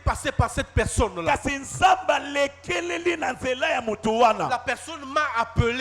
Speaker 1: passé par cette personne-là.
Speaker 2: kasi nzambe alekeleli na nzela ya motu wana
Speaker 1: La personne m'a appelé.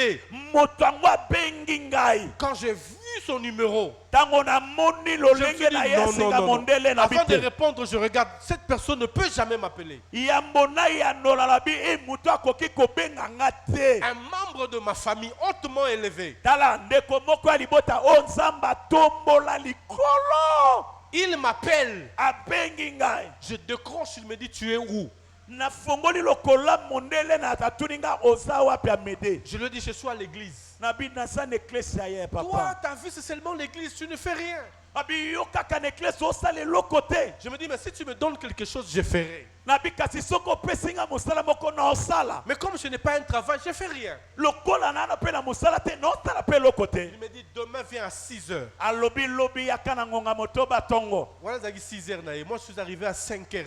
Speaker 2: moto yango abengi ngai
Speaker 1: Quand j'ai vu son numéro,
Speaker 2: ntango namoni
Speaker 1: je me
Speaker 2: lolenge
Speaker 1: suis
Speaker 2: na
Speaker 1: dit,
Speaker 2: ye asinga mondele na
Speaker 1: Avant de
Speaker 2: bite
Speaker 1: répondre, je regarde, cette personne ne peut jamais m'appeler.
Speaker 2: yambo na yanola labi e moto akoki kobenga nga te
Speaker 1: Un membre de ma famille hautement élevé,
Speaker 2: tala ndeko moko ya libota o nzambe atombola likolo
Speaker 1: il m'appelle.
Speaker 2: abengi ngai
Speaker 1: Je décroche, il me dit, tu es où?
Speaker 2: nafongoli lokola mondele na atuni nga oza wapi amede
Speaker 1: Je lui dis, je suis à l'église.
Speaker 2: nabi naza na eklesi ya ye
Speaker 1: Toi,
Speaker 2: papa
Speaker 1: ta vie, c'est seulement l'église, tu ne fais rien.
Speaker 2: abi yo kaka na eklesi osala eloko te
Speaker 1: Je me dis, mais si tu me donnes quelque chose, je ferai.
Speaker 2: nabi kasi soki opesi nga mosala moko na osala
Speaker 1: Mais comme je n'ai pas un travail, je ne fais rien.
Speaker 2: lokola nana mpe na mosala te na osala mpe eloko te
Speaker 1: Il me dit, demain, viens à 6 heures.
Speaker 2: alobi lobi yaka na ngonga motoba tongo
Speaker 1: Voilà, j'ai dit 6 heures. Moi, je suis arrivé à 5 heures.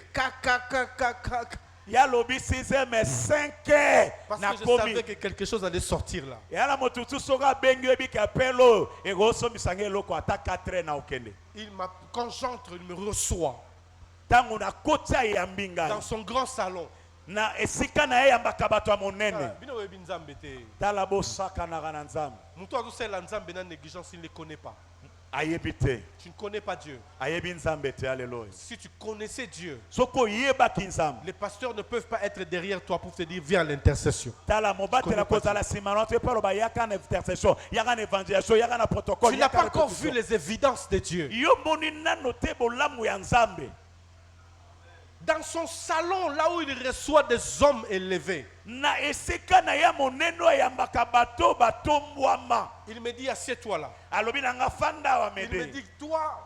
Speaker 2: ya lobi 6h mais 5h
Speaker 1: Parce
Speaker 2: na
Speaker 1: que je
Speaker 2: komi
Speaker 1: savais que quelque chose allait sortir là.
Speaker 2: ya na motutu soki abengi yo ebiki apelo ekosomisa eloko ata 4h na okende
Speaker 1: Quand j'entre, il me reçoit
Speaker 2: ntango nakoti ayambi ngai
Speaker 1: dans son grand salon.
Speaker 2: na esika na ye yambaka bato ya monene
Speaker 1: Bino oyebi Nzambe te.
Speaker 2: tala bosakanaka na nzambe
Speaker 1: Mutu azosala Nzambe na négligence, il ne les connaît pas.
Speaker 2: ayebi te
Speaker 1: Tu ne connais pas Dieu.
Speaker 2: ayebi nzambe te aleluya
Speaker 1: Si tu connaissais Dieu,
Speaker 2: soki oyebaki nzambe
Speaker 1: les pasteurs ne peuvent pas être derrière toi pour te dire viens à l'intercession.
Speaker 2: tala mobatela kozala nsima na to epe aloba yaka na intercession yaka na évangélisation yaka na protocole
Speaker 1: Tu n'as
Speaker 2: yaka
Speaker 1: pas
Speaker 2: na
Speaker 1: encore
Speaker 2: répétition.
Speaker 1: vu les évidences de Dieu.
Speaker 2: yo moni nano te bolamu ya nzambe
Speaker 1: Dans son salon, là où il reçoit des hommes élevés,
Speaker 2: na esika na ya monene oyo ayambaka bato batombwama
Speaker 1: il me dit assieds-toi là.
Speaker 2: alobi na nga fanda awa
Speaker 1: Il me
Speaker 2: mede
Speaker 1: dit toi,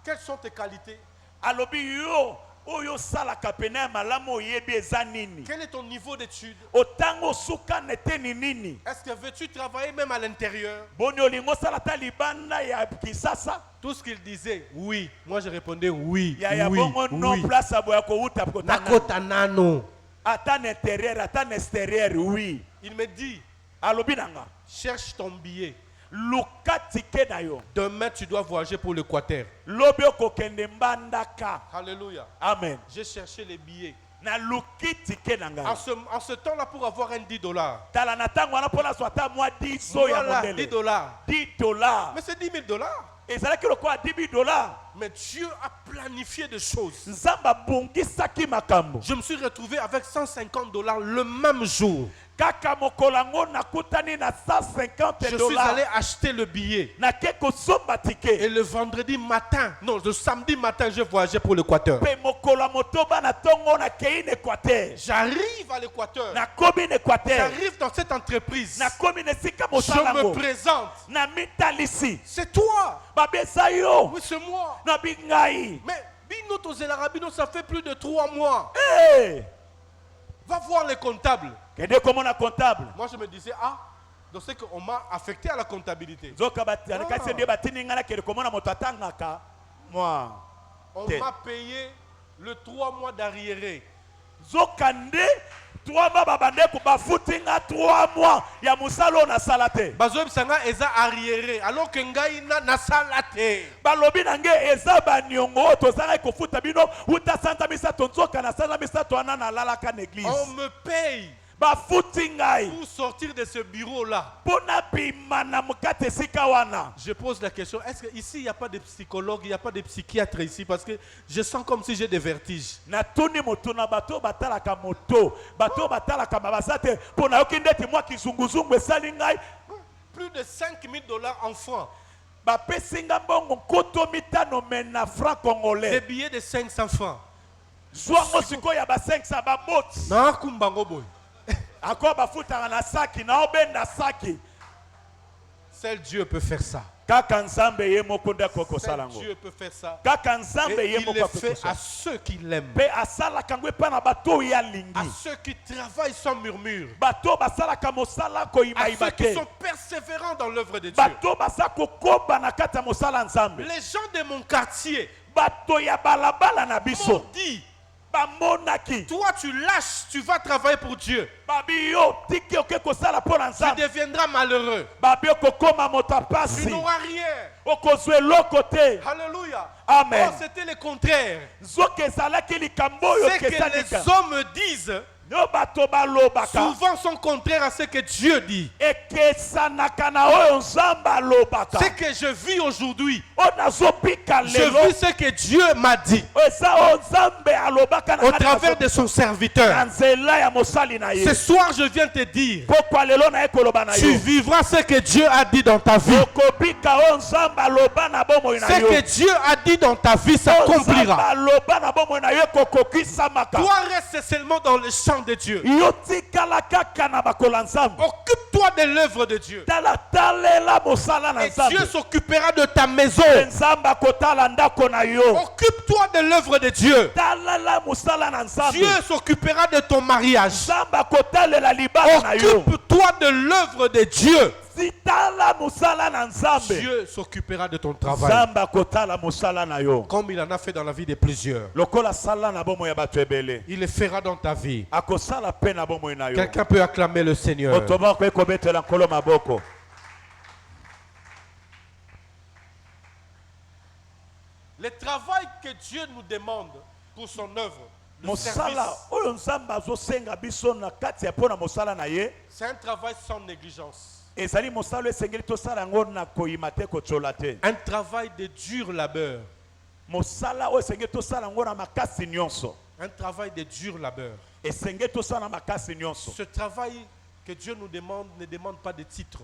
Speaker 1: quelles sont tes qualités?
Speaker 2: alobi yo oyo osalaka pene ya malamu oyebi eza nini
Speaker 1: Quel est ton niveau d'études?
Speaker 2: otango osukana eteni nini
Speaker 1: Est-ce que veux-tu travailler même à l'intérieur?
Speaker 2: boni olingi osala ta libanda ya kisasa
Speaker 1: Tout ce qu'il disait, oui. Moi, je répondais oui.
Speaker 2: ya
Speaker 1: oui,
Speaker 2: bongo no
Speaker 1: oui.
Speaker 2: place aboya kouta kotana
Speaker 1: Nakota nano.
Speaker 2: ata na intérieur ata na extérieur oui
Speaker 1: Il me dit,
Speaker 2: alobi na nga
Speaker 1: cherche ton billet.
Speaker 2: luka tike na yo
Speaker 1: Demain, tu dois voyager pour l'Équateur.
Speaker 2: lobi okokende mbandaka
Speaker 1: Alléluia.
Speaker 2: amen
Speaker 1: J'ai cherché les billets.
Speaker 2: na luki tike na nga
Speaker 1: En ce temps-là, pour avoir un 10 dollars.
Speaker 2: tala na ntango wana mpo nazwa ata mwa 10 oyo ya
Speaker 1: Voilà, 10
Speaker 2: mondele
Speaker 1: dollars.
Speaker 2: 10 dollars
Speaker 1: Mais c'est 10 000 dollars.
Speaker 2: ezalaki lokola 10 dollars
Speaker 1: Mais Dieu a planifié des choses.
Speaker 2: nzambe abongisaki makambo
Speaker 1: Je me suis retrouvé avec 150 dollars le même jour.
Speaker 2: kaka mokolo yango nakutani na 150
Speaker 1: Je suis
Speaker 2: dollars
Speaker 1: allé acheter le billet.
Speaker 2: nake kosomba
Speaker 1: Et
Speaker 2: tike
Speaker 1: le vendredi matin, non, le samedi matin, je voyageais pour l'Équateur.
Speaker 2: mpe mokolo ya motoba na ntongo nakei na équateur
Speaker 1: J'arrive à l'Équateur.
Speaker 2: nakomi na équateur
Speaker 1: J'arrive dans cette entreprise.
Speaker 2: nakomi na esika
Speaker 1: Je
Speaker 2: mosala
Speaker 1: me
Speaker 2: yango
Speaker 1: présente.
Speaker 2: na mitalisi
Speaker 1: C'est toi.
Speaker 2: babesa yo
Speaker 1: Oui, c'est moi.
Speaker 2: nabi ngai
Speaker 1: Mais Bino Tozelarabino, ça fait plus de 3 mois.
Speaker 2: Eh,
Speaker 1: Va voir les comptables.
Speaker 2: kende komona comptable
Speaker 1: Moi, je me disais, ah, donc c'est qu'on m'a affecté à la comptabilité.
Speaker 2: nzoka kasi nde batindi ngai nakende komona moto atangaka mwa
Speaker 1: On
Speaker 2: Te.
Speaker 1: m'a payé le 3 mois d'arriéré.
Speaker 2: nzoka nde 3 mois babandeko bafuti nga 3 mois ya mosala oyo nasala te
Speaker 1: Bazoeb Sanga eza arriéré. Alors que Ngai na salate.
Speaker 2: balobi na nge eza baniongo oyo tozalaki kofuta bino uta santa misato nzoka na santa misato wana nalalaka na
Speaker 1: On
Speaker 2: église
Speaker 1: me paye.
Speaker 2: bafuti ngai
Speaker 1: pour sortir de ce bureau-là.
Speaker 2: mpona bima na mokate esika wana.
Speaker 1: Je pose la question, est-ce qu'ici il n'y a pas de psychologue, il n'y a pas de psychiatre ici? Parce que je sens comme si j'ai des vertiges.
Speaker 2: natuni moto na bato batalaka moto bato batalaka mabaza te mpona yoki ndeti mwa kizunguzungu esali ngai.
Speaker 1: Plus de 5 000 $ en francs.
Speaker 2: bapesi nga mbongo nkoto mitano me na franc
Speaker 1: Des
Speaker 2: congolais.
Speaker 1: billets de 500 francs.
Speaker 2: zwango sikoyo ya ba 500 baboti
Speaker 1: Na kumbango boy.
Speaker 2: ako bafutaka na saki na obenda saki.
Speaker 1: Seul Dieu peut faire ça.
Speaker 2: kaka nzambe ye moko nde
Speaker 1: Seul
Speaker 2: akokosala ngo.
Speaker 1: Dieu peut faire ça.
Speaker 2: kaka nzambe
Speaker 1: Et
Speaker 2: ye
Speaker 1: il
Speaker 2: moko
Speaker 1: le fait à
Speaker 2: akokosala.
Speaker 1: ceux qui l'aiment.
Speaker 2: mpe asalaka ngo epai na bato oyo
Speaker 1: À
Speaker 2: alingi.
Speaker 1: ceux qui travaillent sans murmure.
Speaker 2: bato basalaka mosala
Speaker 1: À
Speaker 2: koyimayiba
Speaker 1: ceux qui
Speaker 2: te.
Speaker 1: sont persévérants dans l'œuvre de Dieu.
Speaker 2: bato baza kokoba na kati ya mosala nzambe.
Speaker 1: Les gens de mon quartier
Speaker 2: bato ya balabala na
Speaker 1: m'ont
Speaker 2: biso
Speaker 1: dit,
Speaker 2: bamonaki
Speaker 1: toi tu lâches, tu vas travailler pour Dieu.
Speaker 2: babi yo tiki oke kosala mpo na
Speaker 1: Tu
Speaker 2: nzambe.
Speaker 1: deviendras malheureux.
Speaker 2: babi okokoma moto
Speaker 1: Tu
Speaker 2: apasi
Speaker 1: n'auras rien.
Speaker 2: okozwa eloko te.
Speaker 1: Alléluia.
Speaker 2: Amen.
Speaker 1: Oh, c'était le contraire.
Speaker 2: nzoki ezalaki likambo oyo
Speaker 1: Ce que
Speaker 2: kesalika
Speaker 1: les hommes disent
Speaker 2: yo bato balobaka
Speaker 1: souvent sont contraires à ce que Dieu dit.
Speaker 2: ekesanaka na oyo nzambe alobaka.
Speaker 1: Ce que je vis aujourd'hui,
Speaker 2: oyo nazobika
Speaker 1: je
Speaker 2: lelo
Speaker 1: vis ce que Dieu m'a dit
Speaker 2: eza oyo nzambe alobaka na
Speaker 1: au
Speaker 2: kati
Speaker 1: travers
Speaker 2: na
Speaker 1: de son
Speaker 2: na
Speaker 1: serviteur.
Speaker 2: nzela ya mosali na ye.
Speaker 1: Ce soir, je viens te dire,
Speaker 2: pokwa lelo na ye koloba na
Speaker 1: tu
Speaker 2: yo
Speaker 1: vivras ce que Dieu a dit dans ta vie.
Speaker 2: okobika oyo nzambe aloba na bomoi na
Speaker 1: Ce
Speaker 2: yo.
Speaker 1: que Dieu a dit dans ta vie
Speaker 2: Oyo nzambe
Speaker 1: s'accomplira.
Speaker 2: aloba na bomoi na yo ekokokisamaka.
Speaker 1: Toi, reste seulement dans le champ de Dieu.
Speaker 2: yo tikala kaka na bakola nzambe.
Speaker 1: Occupe-toi de l'œuvre de Dieu.
Speaker 2: tala talela mosala na
Speaker 1: Et Dieu
Speaker 2: nzambe.
Speaker 1: s'occupera de ta maison.
Speaker 2: nzambe akotala ndako na yo.
Speaker 1: Occupe-toi de l'œuvre de Dieu.
Speaker 2: talela mosala na nzambe.
Speaker 1: Dieu s'occupera de ton mariage.
Speaker 2: nzambe akotalela libala na yo.
Speaker 1: Occupe-toi de l'œuvre de Dieu.
Speaker 2: sitala mosala na nzambe.
Speaker 1: Dieu s'occupera de ton travail.
Speaker 2: nzambe akotala mosala na yo.
Speaker 1: Comme il en a fait dans la vie de plusieurs.
Speaker 2: lokola sala na bomoi ya bato ebele
Speaker 1: Il le fera dans ta vie.
Speaker 2: akosala mpe na bomoi na yo.
Speaker 1: Quelqu'un peut acclamer le Seigneur.
Speaker 2: moto moko ekobetela nkolo maboko.
Speaker 1: Le travail que Dieu nous demande pour son œuvre, le
Speaker 2: mosala
Speaker 1: service,
Speaker 2: oyo nzambe azosenga biso na kati ya mpo na mosala na ye
Speaker 1: c'est un travail sans négligence.
Speaker 2: ezali mosala oyo esengeli tosala yango na koyima te kotyola te.
Speaker 1: Un travail de dur labeur.
Speaker 2: mosala oyo esengeli tosala yango na makasi nyonso.
Speaker 1: Un travail de dur labeur.
Speaker 2: esengeli tosala na makasi nyonso.
Speaker 1: Ce travail que Dieu nous demande ne demande pas de titre.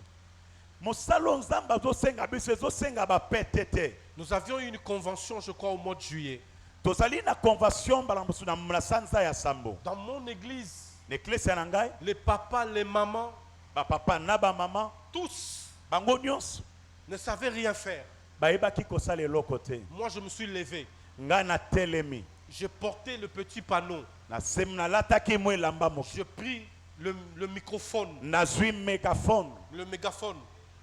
Speaker 2: mosala oyo nzambe azosenga biso ezosenga bapete te.
Speaker 1: Nous avions eu une convention, je crois, au mois de juillet.
Speaker 2: tozali na convention mbala mosusu na sanza ya sambo.
Speaker 1: Dans mon église,
Speaker 2: na eklesi na ngai
Speaker 1: les papas, les mamans,
Speaker 2: bapapa na bamama
Speaker 1: tous
Speaker 2: bango nyonso
Speaker 1: ne savaient rien faire.
Speaker 2: bayebaki kosala eloko te.
Speaker 1: Moi, je me suis levé.
Speaker 2: ngai natelemi
Speaker 1: J'ai porté le petit panneau.
Speaker 2: nalataki mwa elamba moke.
Speaker 1: J'ai pris le microphone,
Speaker 2: nazwi mégaphone.
Speaker 1: le mégaphone.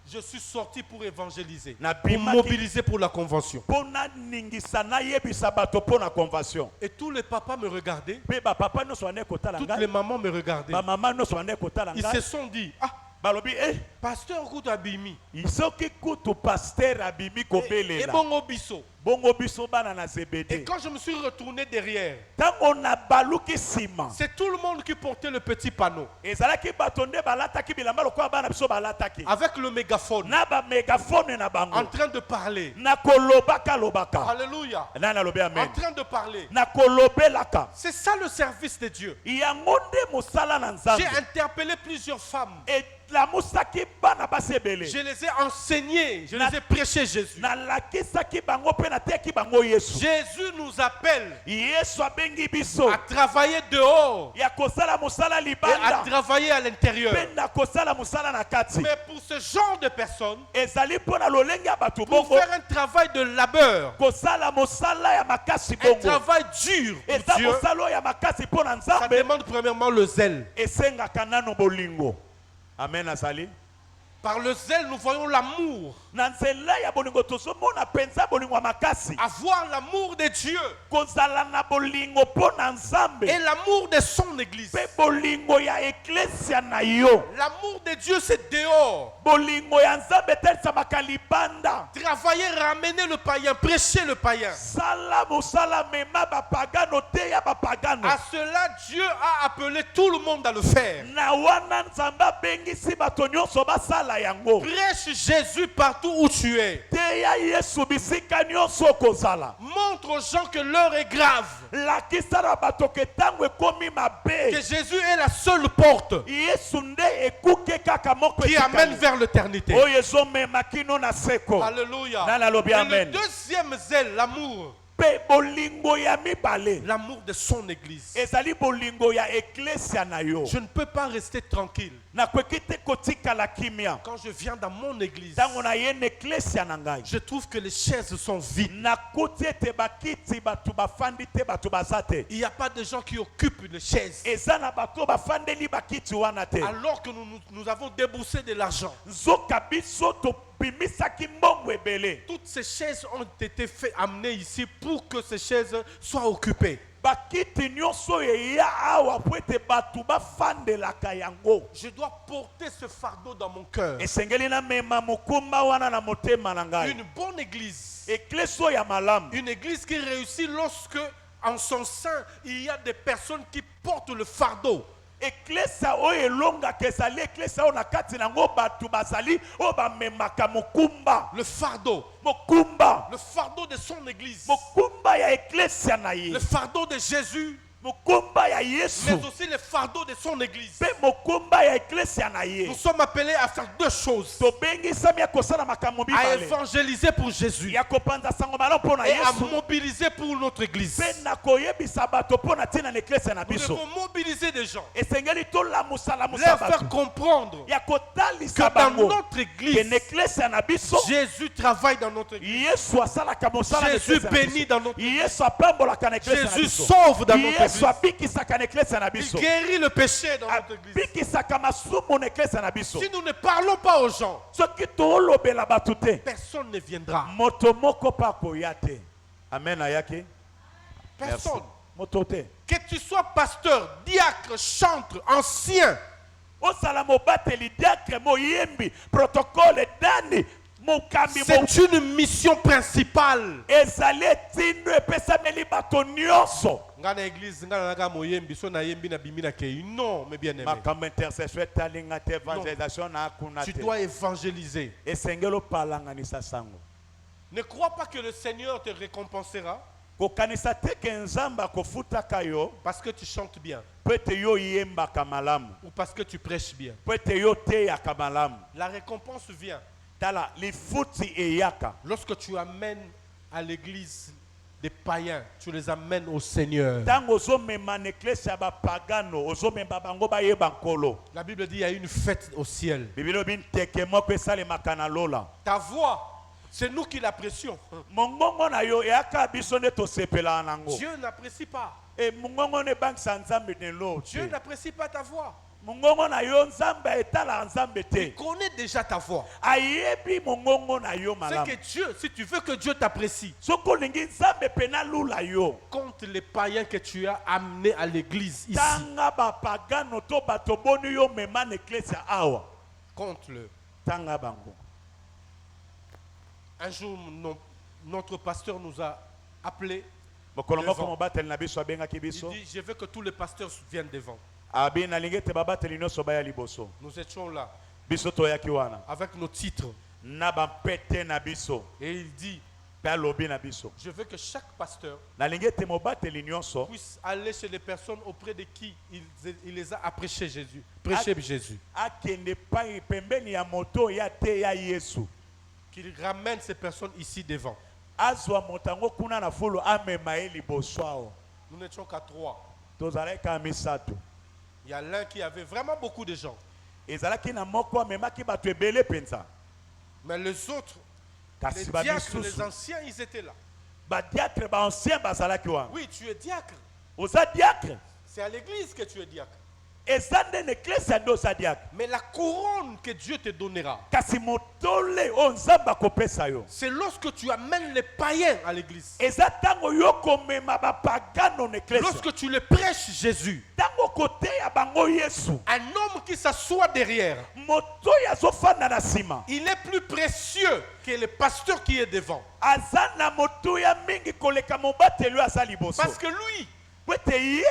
Speaker 1: Je suis sorti pour évangéliser,
Speaker 2: Na
Speaker 1: pour
Speaker 2: bimaki-
Speaker 1: mobiliser pour la convention.
Speaker 2: mpo naningisa nayebisa bato mpo na convention.
Speaker 1: Et tous les papas me regardaient,
Speaker 2: mpe bapapa nyonso bande kotala
Speaker 1: toutes les
Speaker 2: ngai
Speaker 1: mamans me regardaient.
Speaker 2: bamama nyonso bande kotala
Speaker 1: Ils se
Speaker 2: ngai
Speaker 1: sont dit, ah,
Speaker 2: balobi
Speaker 1: pasteur Koudabimi,
Speaker 2: soki kutu paster abimi
Speaker 1: et
Speaker 2: kobelela
Speaker 1: Bongo Bisso.
Speaker 2: bongo biso bana na
Speaker 1: Et
Speaker 2: zebede.
Speaker 1: quand je me suis retourné derrière,
Speaker 2: ntango nabaluki nsima
Speaker 1: c'est tout le monde qui portait le petit panneau
Speaker 2: ezalaki bato nde balataki bilamba lokola bana biso balataki
Speaker 1: avec le mégaphone
Speaker 2: na bamegafone na
Speaker 1: en
Speaker 2: bango
Speaker 1: train de parler.
Speaker 2: na kolobaka lobaka
Speaker 1: Alléluia.
Speaker 2: nani alobi
Speaker 1: En
Speaker 2: amen
Speaker 1: train de parler.
Speaker 2: na kolobelaka
Speaker 1: C'est ça le service de Dieu.
Speaker 2: yango nde mosala na nzambe.
Speaker 1: J'ai interpellé plusieurs femmes.
Speaker 2: elamusaki bana basi ebele
Speaker 1: Je les ai enseignés, je les ai prêché Jésus.
Speaker 2: nalakisaki bango mpe nateki bango yesu.
Speaker 1: Jésus nous appelle
Speaker 2: yesu abengi biso
Speaker 1: à travailler dehors
Speaker 2: ya kosala mosala
Speaker 1: et à
Speaker 2: libanda
Speaker 1: travailler à l'intérieur.
Speaker 2: mpe na kosala mosala na kati.
Speaker 1: Mais pour ce genre de personnes,
Speaker 2: ezali mpo na lolenge ya bato
Speaker 1: pour
Speaker 2: bongo
Speaker 1: faire un travail de labeur,
Speaker 2: kosala mosala ya makasi
Speaker 1: un
Speaker 2: bongo
Speaker 1: travail dur pour
Speaker 2: eza
Speaker 1: Dieu,
Speaker 2: mosala oyo ya makasi mpo na
Speaker 1: ça
Speaker 2: nzambe
Speaker 1: demande premièrement le zèle.
Speaker 2: esengaka nano bolingo. amen azali.
Speaker 1: Par le zèle, nous voyons l'amour.
Speaker 2: na nzela ya bolingo tozomona penza bolingo ya makasi
Speaker 1: Avoir l'amour de Dieu
Speaker 2: kozala na bolingo mpo na nzambe
Speaker 1: et l'amour de son église.
Speaker 2: mpe bolingo ya eklesia na yo
Speaker 1: L'amour de Dieu, c'est dehors.
Speaker 2: bolingo ya nzambe etalisamaka libanda
Speaker 1: Travailler, ramener le païen, prêcher le païen.
Speaker 2: sala mosala mema bapagano te ya bapagano
Speaker 1: À cela, Dieu a appelé tout le monde à le faire.
Speaker 2: na wana nzambe abengisi bato nyonso basala yango
Speaker 1: Prêche Jésus partout où tu es.
Speaker 2: te ya yesu bisika nyonso okozala
Speaker 1: Montre aux gens que l'heure est grave.
Speaker 2: lakisa na bato ke ntango ekomi
Speaker 1: Que
Speaker 2: mabe
Speaker 1: Jésus est la seule porte
Speaker 2: yesu nde ekuke kaka moko
Speaker 1: qui amène
Speaker 2: etikali
Speaker 1: vers l'éternité.
Speaker 2: oyo ezomema kino na seko
Speaker 1: Alléluia.
Speaker 2: Nana lobi
Speaker 1: Et le
Speaker 2: amen.
Speaker 1: deuxième zèle, l'amour.
Speaker 2: mpe bolingo ya mibale
Speaker 1: L'amour de son église.
Speaker 2: ezali bolingo ya eklesia na yo
Speaker 1: Je ne peux pas rester tranquille.
Speaker 2: nakoki te kotikala kimia
Speaker 1: Quand je viens dans mon église,
Speaker 2: ntango naye na eklesia na ngai
Speaker 1: je trouve que les chaises sont vides.
Speaker 2: nakuti ete bakiti bato bafandi te bato baza te
Speaker 1: Il n'y a pas de gens qui occupent les chaises.
Speaker 2: eza na bato bafandeli bakiti wana te
Speaker 1: Alors que nous avons déboursé de l'argent.
Speaker 2: nzoka biso tobimisaki mbongo ebele
Speaker 1: Toutes ces chaises ont été amenées ici pour que ces chaises soient occupées.
Speaker 2: bakiti nyonso eya awa po ete bato bafandelaka yango
Speaker 1: Je dois porter ce fardeau dans mon cœur.
Speaker 2: esengeli namema mokumba wana na motema na ngai
Speaker 1: Une bonne église.
Speaker 2: eklesia oyo ya malamu
Speaker 1: Une église qui réussit lorsque, en son sein, il y a des personnes qui portent le fardeau.
Speaker 2: eklesia oyo elongaka ezali eklesia oyo na kati nango bato bazali oyo bamemaka mokumba
Speaker 1: Le fardeau.
Speaker 2: mokumba
Speaker 1: Le fardeau de son église.
Speaker 2: mokumba ya eklesia na ye
Speaker 1: Le fardeau de Jésus.
Speaker 2: mokumba ya yesu
Speaker 1: Mais aussi le fardeau de son église.
Speaker 2: mpe mokumba ya eklesia na ye
Speaker 1: Nous sommes appelés à faire deux choses.
Speaker 2: tobengisami ya kosala makambo
Speaker 1: À
Speaker 2: mibale
Speaker 1: évangéliser pour Jésus.
Speaker 2: ya kopanza sango malamu mpo na
Speaker 1: Et à
Speaker 2: yesu
Speaker 1: mobiliser pour notre église.
Speaker 2: mpe na koyebisa bato mpo na ntina na eklesia na
Speaker 1: Nous
Speaker 2: biso
Speaker 1: devons mobiliser des gens.
Speaker 2: esengeli tolamusa
Speaker 1: Leur
Speaker 2: lamusa
Speaker 1: faire
Speaker 2: bato
Speaker 1: comprendre
Speaker 2: ya
Speaker 1: que
Speaker 2: kotalisa
Speaker 1: dans
Speaker 2: bango
Speaker 1: notre
Speaker 2: ke
Speaker 1: église,
Speaker 2: na eklesia na biso
Speaker 1: Jésus travaille dans notre église.
Speaker 2: yesu asalaka mosala na
Speaker 1: Jésus
Speaker 2: eklesia na
Speaker 1: bénit
Speaker 2: biso
Speaker 1: dans notre église.
Speaker 2: yesu apambolaka na eklesia na
Speaker 1: Jésus
Speaker 2: biso
Speaker 1: sauve dans notre
Speaker 2: yesu
Speaker 1: église.
Speaker 2: abikisaka na eklesia na
Speaker 1: Il
Speaker 2: biso
Speaker 1: guérit le péché dans notre église.
Speaker 2: abikisaka masumu na eklesia na biso
Speaker 1: Si nous ne parlons pas aux gens,
Speaker 2: soki toolobela bato te
Speaker 1: personne ne viendra.
Speaker 2: moto moko mpe akoya te amen ayaki Merci.
Speaker 1: Personne.
Speaker 2: moto te
Speaker 1: Que tu sois pasteur, diacre, chantre, ancien,
Speaker 2: osala mobateli diacre moyembi protokole dani mokambi
Speaker 1: c'est une mission principale.
Speaker 2: ezali etindo epesameli bato nyonso
Speaker 1: Nga na église, nga na naga moyembi, so na yembi na bimi na kei. Non, mes bien-aimés.
Speaker 2: makambo intercession etalinga te evangelisation na akuna
Speaker 1: Tu
Speaker 2: te
Speaker 1: dois évangéliser.
Speaker 2: esengeli opalanganisa sango
Speaker 1: Ne crois pas que le Seigneur te récompensera
Speaker 2: kokanisa te ke nzambe akofutaka yo
Speaker 1: parce que tu chantes bien
Speaker 2: mpo ete yo oyembaka malamu
Speaker 1: ou parce que tu prêches bien.
Speaker 2: mpo ete yo oteyaka malamu
Speaker 1: La récompense vient
Speaker 2: tala lifuti eyaka
Speaker 1: lorsque tu amènes à l'église des païens, tu les amènes au Seigneur.
Speaker 2: ntango ozomema na eklesia ya bapagano ozomema bango bayeba nkolo
Speaker 1: La Bible dit il y a une fête au ciel.
Speaker 2: bibili obi nteke moko esalemaka na lola
Speaker 1: Ta voix, c'est nous qui l'apprécions.
Speaker 2: mongongo na yo eyaka biso nde tosepelaka nango
Speaker 1: Dieu n'apprécie pas.
Speaker 2: e mongongo no ebangisa nzambe nelo
Speaker 1: Dieu
Speaker 2: te
Speaker 1: n'apprécie pas ta voix.
Speaker 2: mongongo na yo nzambe etalaka nzambe
Speaker 1: Il
Speaker 2: te
Speaker 1: connaît déjà ta voix.
Speaker 2: ayebi mongongo na yo
Speaker 1: C'est
Speaker 2: malamu
Speaker 1: que Dieu, si tu veux que Dieu t'apprécie,
Speaker 2: soki olingi nzambe pena lula yo
Speaker 1: compte les païens que tu as amenés à l'église ici.
Speaker 2: tanga bapagano to bato boni yo mema na eklesia awa
Speaker 1: Compte-le.
Speaker 2: tanga bango
Speaker 1: Un jour, notre pasteur nous a appelés.
Speaker 2: mokolo moko
Speaker 1: Devant.
Speaker 2: mobateli na biso abengaki
Speaker 1: Il
Speaker 2: biso
Speaker 1: dit, je veux que tous les pasteurs viennent devant.
Speaker 2: abi nalingi ete babateli nyonso baya liboso
Speaker 1: Nous étions là
Speaker 2: biso toyaki wana
Speaker 1: avec nos titres.
Speaker 2: na bampete na biso
Speaker 1: Et il dit,
Speaker 2: mpe alobi na biso
Speaker 1: je veux que chaque pasteur
Speaker 2: nalingi ete mobateli nyonso
Speaker 1: puisse aller chez les personnes auprès de qui il les a prêché Jésus. Prêché Jésus.
Speaker 2: akende pai pembeni ya moto ya te ya yesu
Speaker 1: Qu'il ramène ces personnes ici devant.
Speaker 2: azwa moto yango kuna na fulu amema ye liboso awa
Speaker 1: Nous n'étions qu'à 3.
Speaker 2: tozalaki ya misato
Speaker 1: Il y a l'un qui avait vraiment beaucoup de gens.
Speaker 2: ezalaki na moko amemaki bato ebele mpenza
Speaker 1: Mais les autres,
Speaker 2: kasi
Speaker 1: les diacres, les
Speaker 2: bamisusu
Speaker 1: anciens, ils étaient là.
Speaker 2: badiacre baancien bazalaki wana
Speaker 1: Oui, tu es diacre.
Speaker 2: oza diacre
Speaker 1: C'est à l'église que tu es diacre.
Speaker 2: ezande na eklezia nde ozadiaka
Speaker 1: Mais la couronne que Dieu te donnera,
Speaker 2: kasi motole oyo nzambe akopesa yo
Speaker 1: c'est lorsque tu amènes les païens à l'église.
Speaker 2: eza ntango yo komema bapagano na eklezia
Speaker 1: Lorsque tu le prêches Jésus.
Speaker 2: ntango koteya bango yesu
Speaker 1: Un homme qui s'assoit derrière,
Speaker 2: moto oyo azofanda na nsima
Speaker 1: il est plus précieux que le pasteur qui est devant.
Speaker 2: aza na motuya mingi koleka mobateli oyo aza liboso
Speaker 1: Parce que lui,
Speaker 2: po ete ye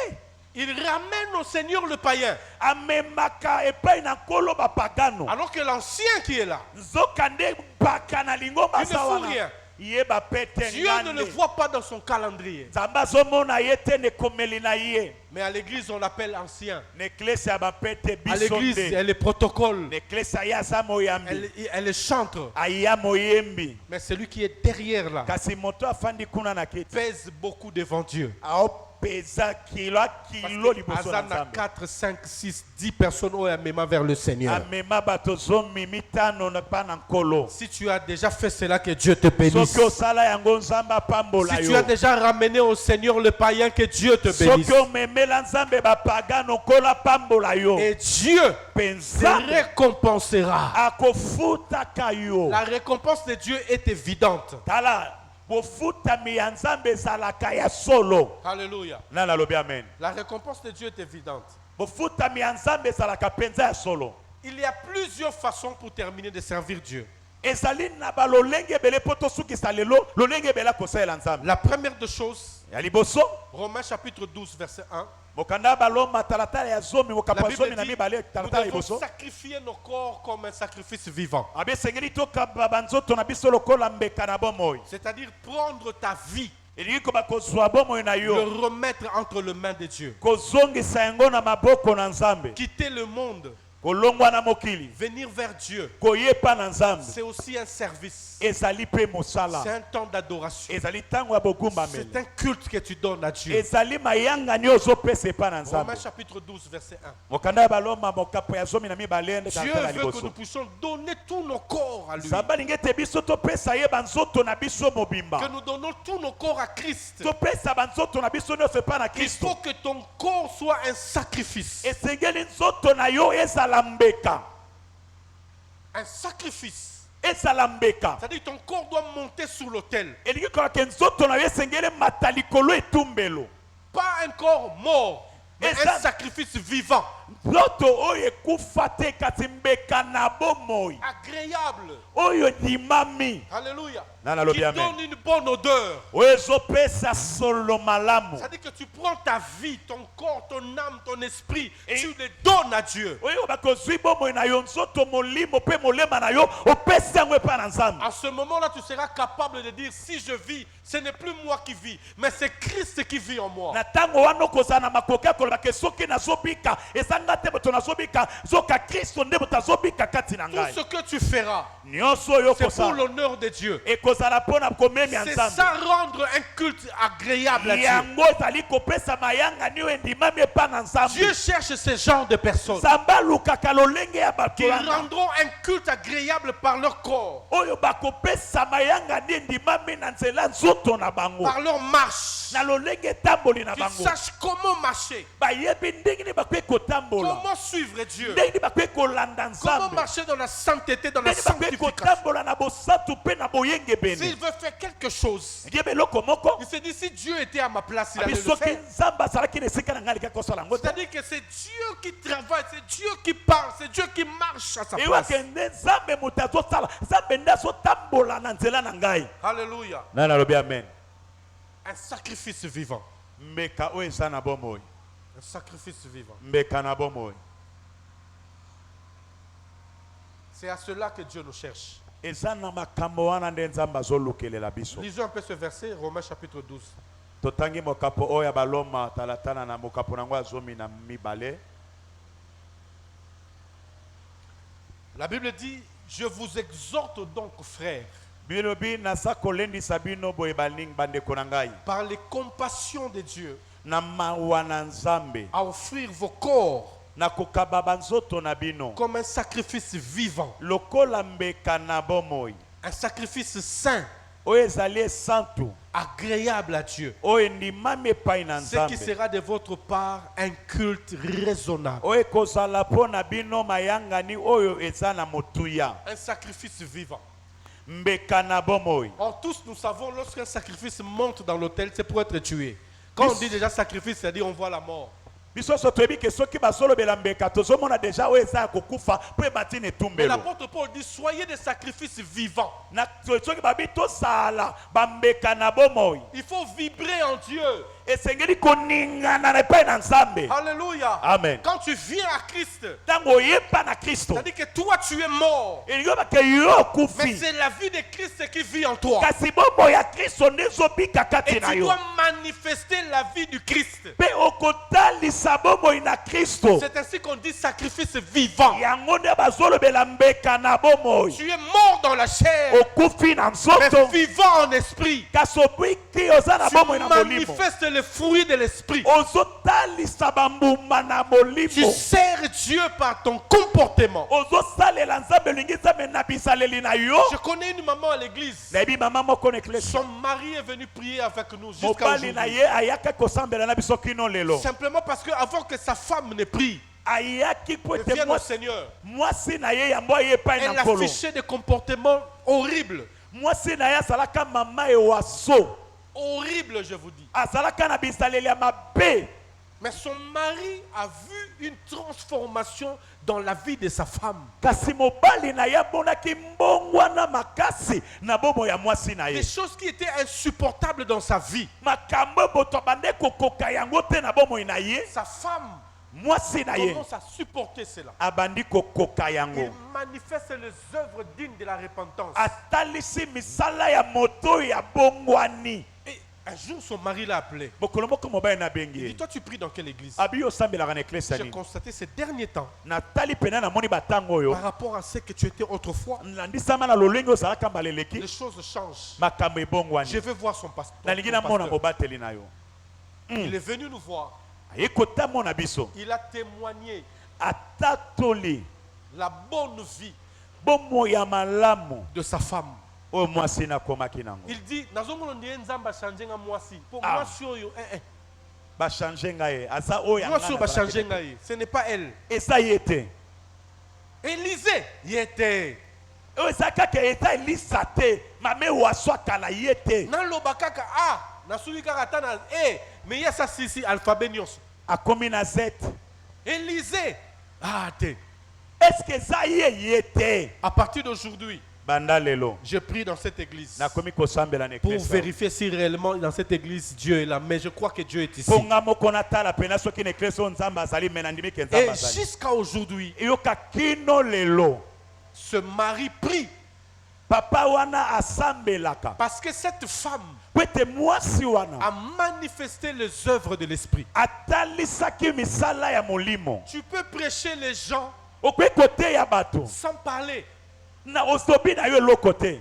Speaker 1: il ramène au Seigneur le païen.
Speaker 2: amemaka epai na nkolo bapagano
Speaker 1: Alors que l'ancien qui est là,
Speaker 2: nzoka nde mpaka na lingomba
Speaker 1: il ne
Speaker 2: aza
Speaker 1: fout
Speaker 2: wana
Speaker 1: rien.
Speaker 2: yeba pete
Speaker 1: Dieu ne le
Speaker 2: ngande
Speaker 1: voit pas dans son calendrier.
Speaker 2: nzambe azomona ye te na ekomeli na ye
Speaker 1: Mais à l'église, on l'appelle ancien.
Speaker 2: na eklesi ya bapete
Speaker 1: À
Speaker 2: biso
Speaker 1: l'église,
Speaker 2: nde
Speaker 1: elle est protocole.
Speaker 2: na eklesi ya ye aza moyambi
Speaker 1: Elle est chantre.
Speaker 2: aya moyembi
Speaker 1: Mais celui qui est derrière là
Speaker 2: kasi moto afandi kuna na kiti
Speaker 1: pèse beaucoup devant Dieu.
Speaker 2: aopeza kilo akilo liboso na
Speaker 1: Azana
Speaker 2: nzambe
Speaker 1: 4, 5, 6, 10 personnes au amema vers le Seigneur.
Speaker 2: amema bato zomi mitano na pa na nkolo
Speaker 1: Si tu as déjà fait cela, que Dieu te bénisse.
Speaker 2: soki osala yango nzambe apambola
Speaker 1: Si tu as
Speaker 2: yo
Speaker 1: déjà ramené au Seigneur le païen, que Dieu te bénisse.
Speaker 2: soki omemela nzambe bapagano nkolo apambola yo
Speaker 1: Et Dieu
Speaker 2: mpe
Speaker 1: te
Speaker 2: nzambe
Speaker 1: récompensera.
Speaker 2: akofutaka yo
Speaker 1: La récompense de Dieu est évidente.
Speaker 2: tala bofutami ya nzambe ezalaka ya solo
Speaker 1: Alléluia.
Speaker 2: nani alobi amen
Speaker 1: La récompense de Dieu est évidente.
Speaker 2: bofutami ya nzambe ezalaka mpenza ya solo
Speaker 1: Il y a plusieurs façons pour terminer de servir Dieu.
Speaker 2: ezali na balolenge ebele mpo tosukisa lelo lolenge ebele akosalela nzambe
Speaker 1: La première des choses,
Speaker 2: ya liboso
Speaker 1: Romains chapitre 12, verset 1.
Speaker 2: mokanda baloma talatala ya zomi
Speaker 1: La
Speaker 2: mokapo ya
Speaker 1: Bible
Speaker 2: zomi na
Speaker 1: dit,
Speaker 2: mibale
Speaker 1: nous
Speaker 2: talatala ya
Speaker 1: devons
Speaker 2: liboso
Speaker 1: sacrifier nos corps comme un sacrifice vivant.
Speaker 2: abe esengeli tokaba banzoto na biso lokola mbeka na bomoi
Speaker 1: C'est-à-dire prendre ta vie,
Speaker 2: elingi koba kozwa bomoi na
Speaker 1: le
Speaker 2: yo
Speaker 1: remettre entre les mains de Dieu.
Speaker 2: kozongisa yango na maboko na nzambe
Speaker 1: Quitter le monde,
Speaker 2: kolongwa na mokili
Speaker 1: venir vers Dieu,
Speaker 2: koyepa na nzambe
Speaker 1: c'est aussi un service.
Speaker 2: ezali mpe mosala
Speaker 1: C'est un temps d'adoration.
Speaker 2: ezali ntango ya
Speaker 1: C'est
Speaker 2: bogumbameli
Speaker 1: un culte que tu donnes à Dieu.
Speaker 2: ezali mayangani oyo ozopesa epa na nzambe
Speaker 1: Romains chapitre 12, verset 1.
Speaker 2: mokanda ya baloma mokapo ya zomi na mibale nde
Speaker 1: Dieu
Speaker 2: talatala
Speaker 1: veut que nous
Speaker 2: liboso
Speaker 1: puissions donner tous nos corps à lui.
Speaker 2: nzambe alingi ete biso topesa ye banzoto na biso
Speaker 1: Que
Speaker 2: mobimba
Speaker 1: nous donnons tous nos corps à Christ.
Speaker 2: topesa banzoto na biso nyonso epa na
Speaker 1: Il
Speaker 2: kristo
Speaker 1: faut que ton corps soit un sacrifice.
Speaker 2: esengeli nzoto na yo ezala mbeka
Speaker 1: Un sacrifice.
Speaker 2: ezala mbeka
Speaker 1: C'est-à-dire que ton corps doit monter sur l'autel.
Speaker 2: elingi kolaka nzoto na yo esengeli mata likolo etumbelo
Speaker 1: Pas un corps mort, mais
Speaker 2: Et ça-
Speaker 1: un sacrifice vivant,
Speaker 2: nzoto oyo ekufa te kasi mbeka na bomoi
Speaker 1: agréable.
Speaker 2: oyo ndimami
Speaker 1: Alléluia.
Speaker 2: Nana alobi
Speaker 1: Qui
Speaker 2: amen.
Speaker 1: donne une bonne odeur.
Speaker 2: oyo ezopesa solo malamu
Speaker 1: C'est-à-dire que tu prends ta vie, ton corps, ton âme, ton esprit, tu les donnes à Dieu.
Speaker 2: oyo bakozwi bomoi na yo nzoto molimo mpe molema na yo opesi yango epa na nzambe
Speaker 1: À ce moment-là, tu seras capable de dire, si je vis, ce n'est plus moi qui vis, mais c'est Christ qui vit en moi.
Speaker 2: na ntango wana okozala na makoki ya koloba ke soki nazobika eza nga te moto nazobika zoka kristo nde moto azobika kati na
Speaker 1: Tout
Speaker 2: ngai
Speaker 1: ce que tu feras,
Speaker 2: nyonso oyo
Speaker 1: c'est pour
Speaker 2: okosala
Speaker 1: l'honneur de Dieu.
Speaker 2: ekozala mpo na komemi ya
Speaker 1: C'est
Speaker 2: nzambe
Speaker 1: ça rendre un culte agréable à Dieu.
Speaker 2: yango ezali kopesa mayangani oyo endimami epa na nzambe
Speaker 1: Dieu cherche ce genre de personnes
Speaker 2: nzambe alukaka lolenge ya bato
Speaker 1: qui
Speaker 2: wana
Speaker 1: rendront un culte agréable par leur corps,
Speaker 2: oyo bakopesa mayangani endimami na nzela nzoto na bango
Speaker 1: par leur marche,
Speaker 2: na lolenge etamboli na
Speaker 1: qu'ils
Speaker 2: bango
Speaker 1: sachent comment marcher,
Speaker 2: bayebi ndenge nini bakoki kotambola
Speaker 1: comment suivre Dieu,
Speaker 2: ndenge nini bakoki kolanda
Speaker 1: comment
Speaker 2: nzambe
Speaker 1: marcher dans la sainteté, dans la
Speaker 2: ndenge bakoki
Speaker 1: sanctification.
Speaker 2: kotambola na bosantu mpe na boyengebene
Speaker 1: S'il veut faire quelque chose,
Speaker 2: ndiye eloko moko
Speaker 1: il se dit, si Dieu était à ma place, il
Speaker 2: abi
Speaker 1: allait le
Speaker 2: soki
Speaker 1: faire.
Speaker 2: nzambe azalaki na esika na ngai alika kosala yango te
Speaker 1: C'est-à-dire que c'est Dieu qui travaille, c'est Dieu qui parle, c'est Dieu qui marche à sa place.
Speaker 2: eyebake nde nzambe moto azosala nzambe nde azotambola na nzela na ngai
Speaker 1: Alléluia.
Speaker 2: nani alobi amen
Speaker 1: Un sacrifice vivant.
Speaker 2: mbeka oyo eza na bomoi
Speaker 1: Un sacrifice vivant.
Speaker 2: mbeka na bomoi
Speaker 1: C'est à cela que Dieu nous cherche.
Speaker 2: eza na makambo wana nde nzambe azolukelela biso
Speaker 1: Lisons un peu ce verset, Romains chapitre 12.
Speaker 2: totangi mokapo oyo ya baloma talatana na mokapo nango ya zomi na mibale
Speaker 1: La Bible dit, je vous exhorte donc, frères,
Speaker 2: bilobi naza kolendisa bino boye baningi bandeko na ngai
Speaker 1: par les compassions de Dieu,
Speaker 2: na mawa na nzambe
Speaker 1: à offrir vos corps
Speaker 2: na kokaba banzoto na bino
Speaker 1: comme un sacrifice vivant,
Speaker 2: lokola mbeka na bomoi
Speaker 1: un sacrifice saint,
Speaker 2: oyo ezali santu
Speaker 1: agréable à Dieu.
Speaker 2: oyo endimami epai na
Speaker 1: Ce qui
Speaker 2: nzambe
Speaker 1: sera de votre part un culte raisonnable.
Speaker 2: oyo ekozala mpo na bino mayangani oyo eza na motuya
Speaker 1: Un sacrifice vivant.
Speaker 2: mbeka na bomoi.
Speaker 1: Or, tous nous savons, lorsqu'un sacrifice monte dans l'autel, c'est pour être tué. Quand on dit déjà sacrifice, c'est-à-dire on voit la mort.
Speaker 2: biso so toyebi ke soki basolobela mbeka tozomona deja oyo eza ya kokufa mpo ebati na
Speaker 1: Mais
Speaker 2: etumbelo
Speaker 1: l'apôtre Paul dit, soyez des sacrifices vivants.
Speaker 2: na soki babi tosala bambeka na bomoi
Speaker 1: Il faut vibrer en Dieu.
Speaker 2: esengeli koningana na epai na nzambe.
Speaker 1: Alléluia.
Speaker 2: Amen.
Speaker 1: Quand tu viens à Christ,
Speaker 2: ntango oyeba na kristo
Speaker 1: c'est-à-dire que toi tu es mort.
Speaker 2: elingi obake yo
Speaker 1: Mais
Speaker 2: okufi
Speaker 1: c'est la vie de Christ qui vit en toi.
Speaker 2: kasi bomoi ya kristo nde ezobika
Speaker 1: Et
Speaker 2: kati na
Speaker 1: tu
Speaker 2: yo
Speaker 1: dois manifester la vie du Christ.
Speaker 2: mpe okotalisa bomoi na kristo.
Speaker 1: C'est ainsi qu'on dit sacrifice vivant.
Speaker 2: yango nde bazolobela mbeka na bomoi
Speaker 1: Tu es mort dans la chair,
Speaker 2: okufi na
Speaker 1: mais
Speaker 2: nzoto
Speaker 1: vivant en esprit.
Speaker 2: kasi obiki oza na
Speaker 1: Tu
Speaker 2: bomoi na molimo
Speaker 1: manifestes le fruit de l'esprit.
Speaker 2: ozotalisa bambuma na
Speaker 1: Tu
Speaker 2: molimo
Speaker 1: sers Dieu par ton comportement.
Speaker 2: ozosalela nzambe elingi nzambe na bisaleli na yo.
Speaker 1: Je connais une maman à l'église.
Speaker 2: nayebi mama moko na eklesi
Speaker 1: Son mari est venu prier avec nous jusqu'à
Speaker 2: mobali na
Speaker 1: aujourd'hui.
Speaker 2: ye ayaka kosambela na biso kino lelo
Speaker 1: Simplement parce que avant que sa femme ne prie,
Speaker 2: ayaki po
Speaker 1: elle
Speaker 2: ete
Speaker 1: vienne au Seigneur.
Speaker 2: mwasi na ye yango aye epai na
Speaker 1: Elle
Speaker 2: nkolo
Speaker 1: affichait des comportements horribles.
Speaker 2: mwasi na ye azalaka mama ewaso
Speaker 1: Horribles, je vous dis.
Speaker 2: azalaka na bisaleli ya mabe
Speaker 1: Mais son mari a vu une transformation dans la vie de sa femme.
Speaker 2: kasi mobali na ye amonaki mbongwana makasi na bomo ya mwasi na ye
Speaker 1: Des choses qui étaient insupportables dans sa vie.
Speaker 2: makambo boto abande kokoka yango te na bomoi na ye
Speaker 1: Sa femme
Speaker 2: mwasi na ye
Speaker 1: commence à supporter cela.
Speaker 2: abandi kokoka
Speaker 1: Il
Speaker 2: yango
Speaker 1: manifeste les œuvres dignes de la repentance.
Speaker 2: atalisi misala ya moto ya bongwani.
Speaker 1: Et un jour, son mari l'a appelé.
Speaker 2: mokolo moko mobali
Speaker 1: Il
Speaker 2: nabengi
Speaker 1: dit,
Speaker 2: ye
Speaker 1: toi tu pries dans quelle église?
Speaker 2: abi osambelaka na eklesi
Speaker 1: J'ai
Speaker 2: nini
Speaker 1: constaté ces derniers temps,
Speaker 2: natali pena namoni batango oyo
Speaker 1: par rapport à ce que tu étais autrefois,
Speaker 2: landisama na lolenge ozalaka mbala
Speaker 1: les
Speaker 2: eleki
Speaker 1: choses changent.
Speaker 2: makambo
Speaker 1: Je
Speaker 2: ebongwani
Speaker 1: vais voir son pasteur.
Speaker 2: nalingi
Speaker 1: ton
Speaker 2: namona
Speaker 1: pasteur.
Speaker 2: mobateli na yo
Speaker 1: Il est venu nous voir.
Speaker 2: aye kotamona biso
Speaker 1: Il a témoigné
Speaker 2: atatoli
Speaker 1: la bonne vie
Speaker 2: bomo ya malamu
Speaker 1: de sa femme.
Speaker 2: oyo mwasi nakomaki nango
Speaker 1: Il dit, nazomona ndiye nzambe achange nga mwasi. Pour
Speaker 2: Ah.
Speaker 1: mwasi oyo,
Speaker 2: bachange ngai ye aza oyo
Speaker 1: mwasi oyo bachange
Speaker 2: azalaki
Speaker 1: nga ye. Ce n'est pas elle.
Speaker 2: eza ye te
Speaker 1: Élisée, y était.
Speaker 2: oyo eza kaka eza elisa te mame waso akala ye te
Speaker 1: Naloba kaka ah, nasuki kaka ata na mais il y a ça sisi alphabet nyonso.
Speaker 2: akomi na z
Speaker 1: Élisée, ah te.
Speaker 2: eske eza ye te
Speaker 1: À partir d'aujourd'hui,
Speaker 2: banda lelo
Speaker 1: je prie dans cette église
Speaker 2: nakomi kosambela na
Speaker 1: pour
Speaker 2: eklesi
Speaker 1: vérifier si réellement dans cette église Dieu est là. Mais je crois que Dieu est ici.
Speaker 2: mpo nga moko natala pena soki na eklesi oyo nzambe azali me nandimi ke nzambe
Speaker 1: Et
Speaker 2: azali
Speaker 1: jusqu'à aujourd'hui,
Speaker 2: eyoka kino lelo
Speaker 1: ce mari prie
Speaker 2: papa wana asambelaka
Speaker 1: parce que cette femme
Speaker 2: po ete mwasi wana
Speaker 1: a manifesté les œuvres de l'esprit.
Speaker 2: atalisaki misala ya molimo
Speaker 1: Tu peux prêcher les gens
Speaker 2: okoki koteya bato
Speaker 1: sans parler.
Speaker 2: na osobi na yo eloko te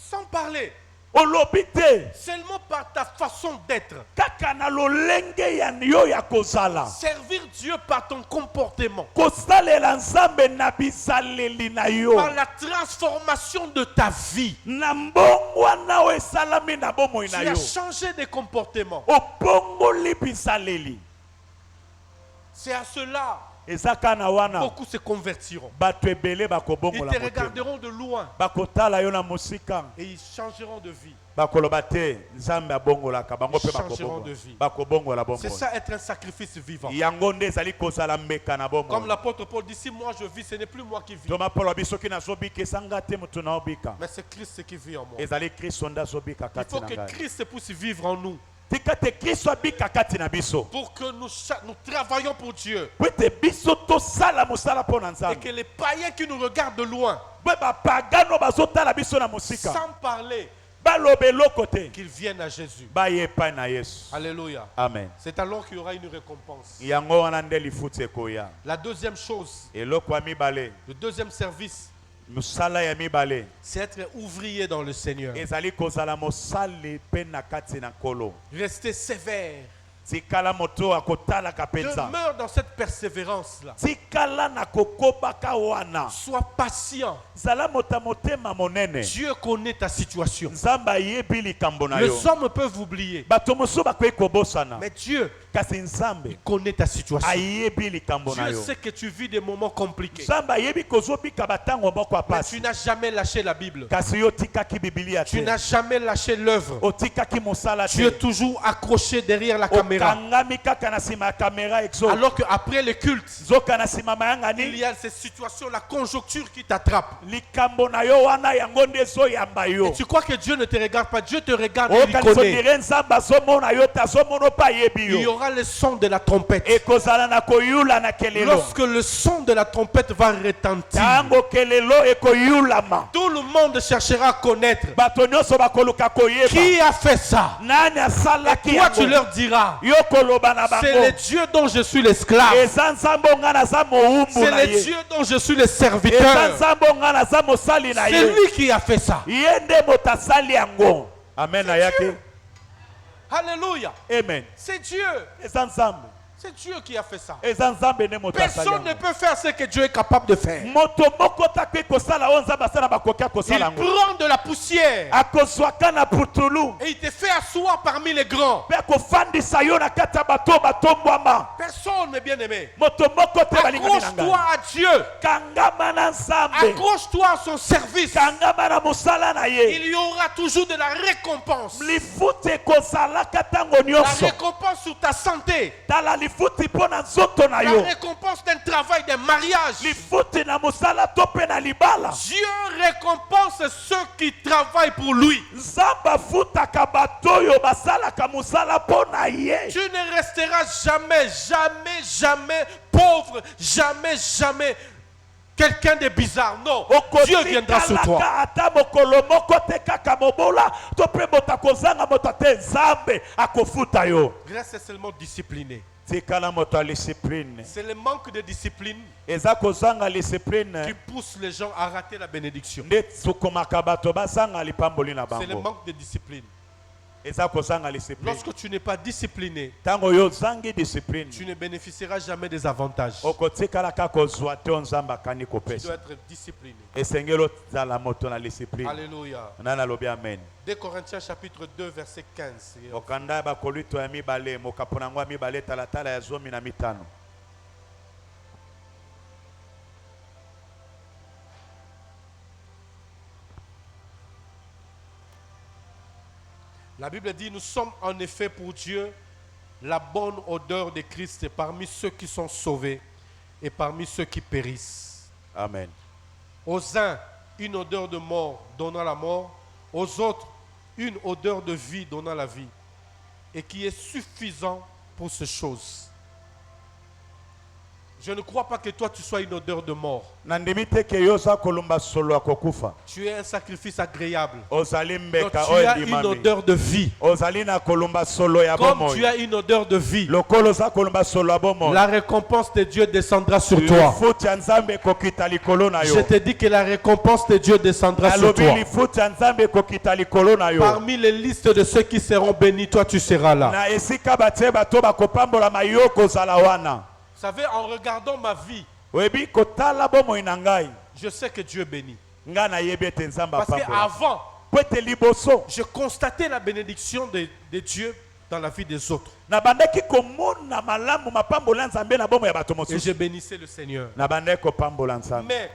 Speaker 1: Sans parler.
Speaker 2: olobi te
Speaker 1: Seulement par ta façon d'être.
Speaker 2: kaka na lolenge ya yo ya kozala
Speaker 1: Servir Dieu par ton comportement.
Speaker 2: kosalela nzambe na bisaleli na yo
Speaker 1: Par la transformation de ta vie.
Speaker 2: na mbongwana oyo esalami na bomoi
Speaker 1: Tu
Speaker 2: na
Speaker 1: as
Speaker 2: yo
Speaker 1: changé de comportement.
Speaker 2: obongoli bisaleli
Speaker 1: C'est à cela
Speaker 2: eza kana wana
Speaker 1: beaucoup se convertiront.
Speaker 2: bato ebele
Speaker 1: Ils
Speaker 2: bakobongola
Speaker 1: te
Speaker 2: motema
Speaker 1: regarderont de loin
Speaker 2: bakotala yo na mosika
Speaker 1: et ils changeront de vie.
Speaker 2: bakoloba te nzambe abongolaka bango mpe
Speaker 1: Changeront de vie.
Speaker 2: bakobongola
Speaker 1: C'est
Speaker 2: bongo
Speaker 1: ça être un sacrifice vivant.
Speaker 2: yango nde ezali kozala mbeka na
Speaker 1: Comme
Speaker 2: bongo
Speaker 1: l'apôtre Paul dit, si moi je vis, ce n'est plus moi qui vis,
Speaker 2: toma polo abi soki nazobika esanga te motu naobika
Speaker 1: mais c'est Christ qui vit en moi.
Speaker 2: ezali kristo nde azobika
Speaker 1: Il
Speaker 2: kati
Speaker 1: faut
Speaker 2: na
Speaker 1: que
Speaker 2: ngai
Speaker 1: Christ puisse vivre en nous
Speaker 2: tika te kristo abika kati na biso
Speaker 1: pour que nous travaillions pour Dieu
Speaker 2: po ete biso tosala mosala mpo na
Speaker 1: et
Speaker 2: nzambe
Speaker 1: que les païens qui nous regardent de loin,
Speaker 2: mpe bapagano bazotala biso na mosika
Speaker 1: sans parler,
Speaker 2: baloba eloko te
Speaker 1: qu'ils viennent à Jésus.
Speaker 2: baye epai na yesu
Speaker 1: Alléluia.
Speaker 2: amen
Speaker 1: C'est alors qu'il y aura une récompense.
Speaker 2: yango wana nde lifuti ekoya
Speaker 1: La deuxième chose,
Speaker 2: eloko ya mibale
Speaker 1: le deuxième service,
Speaker 2: mosala ya mibale
Speaker 1: c'est être ouvrier dans le Seigneur.
Speaker 2: ezali kozala mosali mpe na kati na nkolo
Speaker 1: Rester sévère.
Speaker 2: tikala moto akotala kapenza
Speaker 1: Demeure dans cette persévérance-là.
Speaker 2: tikala na kokobaka wana
Speaker 1: Sois patient.
Speaker 2: zala mota motema monene
Speaker 1: Dieu connaît ta situation.
Speaker 2: nzambe ayebi likambo na
Speaker 1: Les
Speaker 2: yo
Speaker 1: hommes peuvent oublier.
Speaker 2: bato mosusu bakoki kobosana
Speaker 1: Mais Dieu
Speaker 2: kasi nzambe
Speaker 1: connaît ta situation.
Speaker 2: ayebi likambo na
Speaker 1: Dieu
Speaker 2: yo
Speaker 1: sait que tu vis des moments compliqués.
Speaker 2: nzambe ayebi kozobika batango moko ya
Speaker 1: Mais tu
Speaker 2: pasi
Speaker 1: n'as jamais lâché la Bible.
Speaker 2: kasi yo otikaki bibilia
Speaker 1: Tu
Speaker 2: te
Speaker 1: n'as jamais lâché l'œuvre.
Speaker 2: otikaki mosala
Speaker 1: Tu es
Speaker 2: te
Speaker 1: toujours accroché derrière la caméra.
Speaker 2: okangami kaka na nsima ya kamera exo
Speaker 1: Alors qu'après le culte,
Speaker 2: zoka na nsima
Speaker 1: il
Speaker 2: mayangani
Speaker 1: y a ces situations, la conjoncture qui t'attrape.
Speaker 2: likambo na yo wana yango nde ezoyamba yo
Speaker 1: Et tu crois que Dieu ne te regarde pas. Dieu te regarde et il
Speaker 2: okaliso
Speaker 1: connaît.
Speaker 2: dire nzambe azomona yo te azomona mpe ayebi
Speaker 1: Il y
Speaker 2: yo
Speaker 1: aura le son de la trompette.
Speaker 2: ekozala na koyula na kelelo
Speaker 1: Lorsque le son de la trompette va retentir,
Speaker 2: ntango kelelo ekoyulama
Speaker 1: tout le monde cherchera à connaître
Speaker 2: bato nyonso bakoluka koyeba
Speaker 1: qui a fait ça.
Speaker 2: nani asalaki
Speaker 1: Toi, tu
Speaker 2: yango
Speaker 1: leur diras,
Speaker 2: yo koloba na
Speaker 1: c'est
Speaker 2: bango
Speaker 1: le Dieu dont je suis l'esclave.
Speaker 2: eza nzambe onga naza mowumbu
Speaker 1: C'est
Speaker 2: na
Speaker 1: le
Speaker 2: ye
Speaker 1: Dieu dont je suis le
Speaker 2: eza
Speaker 1: serviteur.
Speaker 2: nzambe onga naza mosali na
Speaker 1: C'est
Speaker 2: ye
Speaker 1: lui qui a fait ça.
Speaker 2: ye nde moto asali yango amen ayaki
Speaker 1: Alléluia.
Speaker 2: amen
Speaker 1: C'est Dieu.
Speaker 2: eza nzambe
Speaker 1: C'est Dieu qui a fait ça.
Speaker 2: eza nzambe nde moto asali
Speaker 1: Personne ne
Speaker 2: yango
Speaker 1: peut faire ce que Dieu est capable de faire.
Speaker 2: moto moko takoki kosala oyo nzambe asala bakoki
Speaker 1: Il
Speaker 2: akosala yango
Speaker 1: prend de la poussière
Speaker 2: akozwaka na putulu
Speaker 1: et il te fait asseoir parmi les grands.
Speaker 2: mpe akofandisa yo na kati ya bato batombwama
Speaker 1: Personne, mes bien-aimés.
Speaker 2: moto moko te balingami na
Speaker 1: Accroche-toi
Speaker 2: ngai
Speaker 1: à Dieu.
Speaker 2: kangama na nzambe
Speaker 1: Accroche-toi à son service.
Speaker 2: kangama na mosala na ye
Speaker 1: Il y aura toujours de la récompense.
Speaker 2: lifuti ekozalaka ntango
Speaker 1: La
Speaker 2: nyonso
Speaker 1: récompense sur ta santé.
Speaker 2: tala lifuti mpo na nzoto na
Speaker 1: La
Speaker 2: yo
Speaker 1: récompense d'un travail, d'un mariage.
Speaker 2: lifuti na mosala to mpe na libala
Speaker 1: Dieu récompense ceux qui travaillent pour lui.
Speaker 2: nzambe afutaka bato oyo basalaka mosala mpo na ye
Speaker 1: Tu ne resteras jamais, jamais, jamais pauvre, jamais, jamais quelqu'un de bizarre. Non, Dieu viendra sur toi.
Speaker 2: okotikalaka ata mokolo moko te kaka mobola to mpe moto akozanga moto te nzambe akofuta yo
Speaker 1: Reste seulement discipliné.
Speaker 2: tikala moto ya discipline
Speaker 1: C'est le manque de discipline
Speaker 2: eza kozanga
Speaker 1: qui
Speaker 2: discipline
Speaker 1: pousse les gens à rater la bénédiction.
Speaker 2: nde sukumaka bato bazanga lipamboli na
Speaker 1: C'est le
Speaker 2: bango
Speaker 1: manque de discipline.
Speaker 2: eza kozanga discipline
Speaker 1: Lorsque tu n'es pas discipliné,
Speaker 2: ntango yo ozangi discipline
Speaker 1: tu ne bénéficieras jamais des avantages.
Speaker 2: okotikalaka kozwa te oyo nzambe akani
Speaker 1: Tu dois
Speaker 2: kopesa
Speaker 1: être discipliné.
Speaker 2: esengeli ozala moto na discipline
Speaker 1: Alléluia.
Speaker 2: nani alobi amen
Speaker 1: 2 Corinthiens chapitre 2 verset 15.
Speaker 2: mokanda ya bakolito ya mibale mokapo nango ya mibale talatala ya 15.
Speaker 1: La Bible dit, nous sommes en effet pour Dieu la bonne odeur de Christ parmi ceux qui sont sauvés et parmi ceux qui périssent.
Speaker 2: Amen.
Speaker 1: Aux uns, une odeur de mort donnant la mort, aux autres, une odeur de vie donnant la vie, et qui est suffisant pour ces choses. Je ne crois pas que toi tu sois une odeur de mort.
Speaker 2: nandimi te ke yo oza kolumba solo ya kokufa
Speaker 1: Tu es un sacrifice agréable.
Speaker 2: ozali
Speaker 1: Donc,
Speaker 2: mbeka
Speaker 1: tu
Speaker 2: oyo
Speaker 1: as une
Speaker 2: endimami
Speaker 1: odeur de vie.
Speaker 2: ozali na kolumba solo ya
Speaker 1: Comme
Speaker 2: bomoi
Speaker 1: tu as une odeur de vie,
Speaker 2: lokolo oza kolumba solo ya bomoi
Speaker 1: la récompense de Dieu descendra sur toi.
Speaker 2: lifuti ya nzambe ekokita likolo na
Speaker 1: Je
Speaker 2: yo
Speaker 1: te dis que la récompense de Dieu descendra sur
Speaker 2: alobi
Speaker 1: toi.
Speaker 2: lifuti ya nzambe ekokita likolo na yo
Speaker 1: Parmi les listes de ceux qui seront bénis, toi tu seras là.
Speaker 2: na esika batie bato bakopambolama yo kozala wana
Speaker 1: Vous savez, en regardant ma vie,
Speaker 2: oyebi kotala bomoi na ngai
Speaker 1: je sais que Dieu bénit.
Speaker 2: ngai nayebi ete nzambe
Speaker 1: Parce
Speaker 2: apambola
Speaker 1: qu'avant,
Speaker 2: po ete liboso
Speaker 1: je constatais la bénédiction de Dieu dans la vie des autres.
Speaker 2: nabandaki komona malamu mapambola ya nzambe na bomoi ya bato
Speaker 1: Et
Speaker 2: mosusu
Speaker 1: je bénissais le Seigneur.
Speaker 2: nabandaki kopambola nzambe
Speaker 1: Mais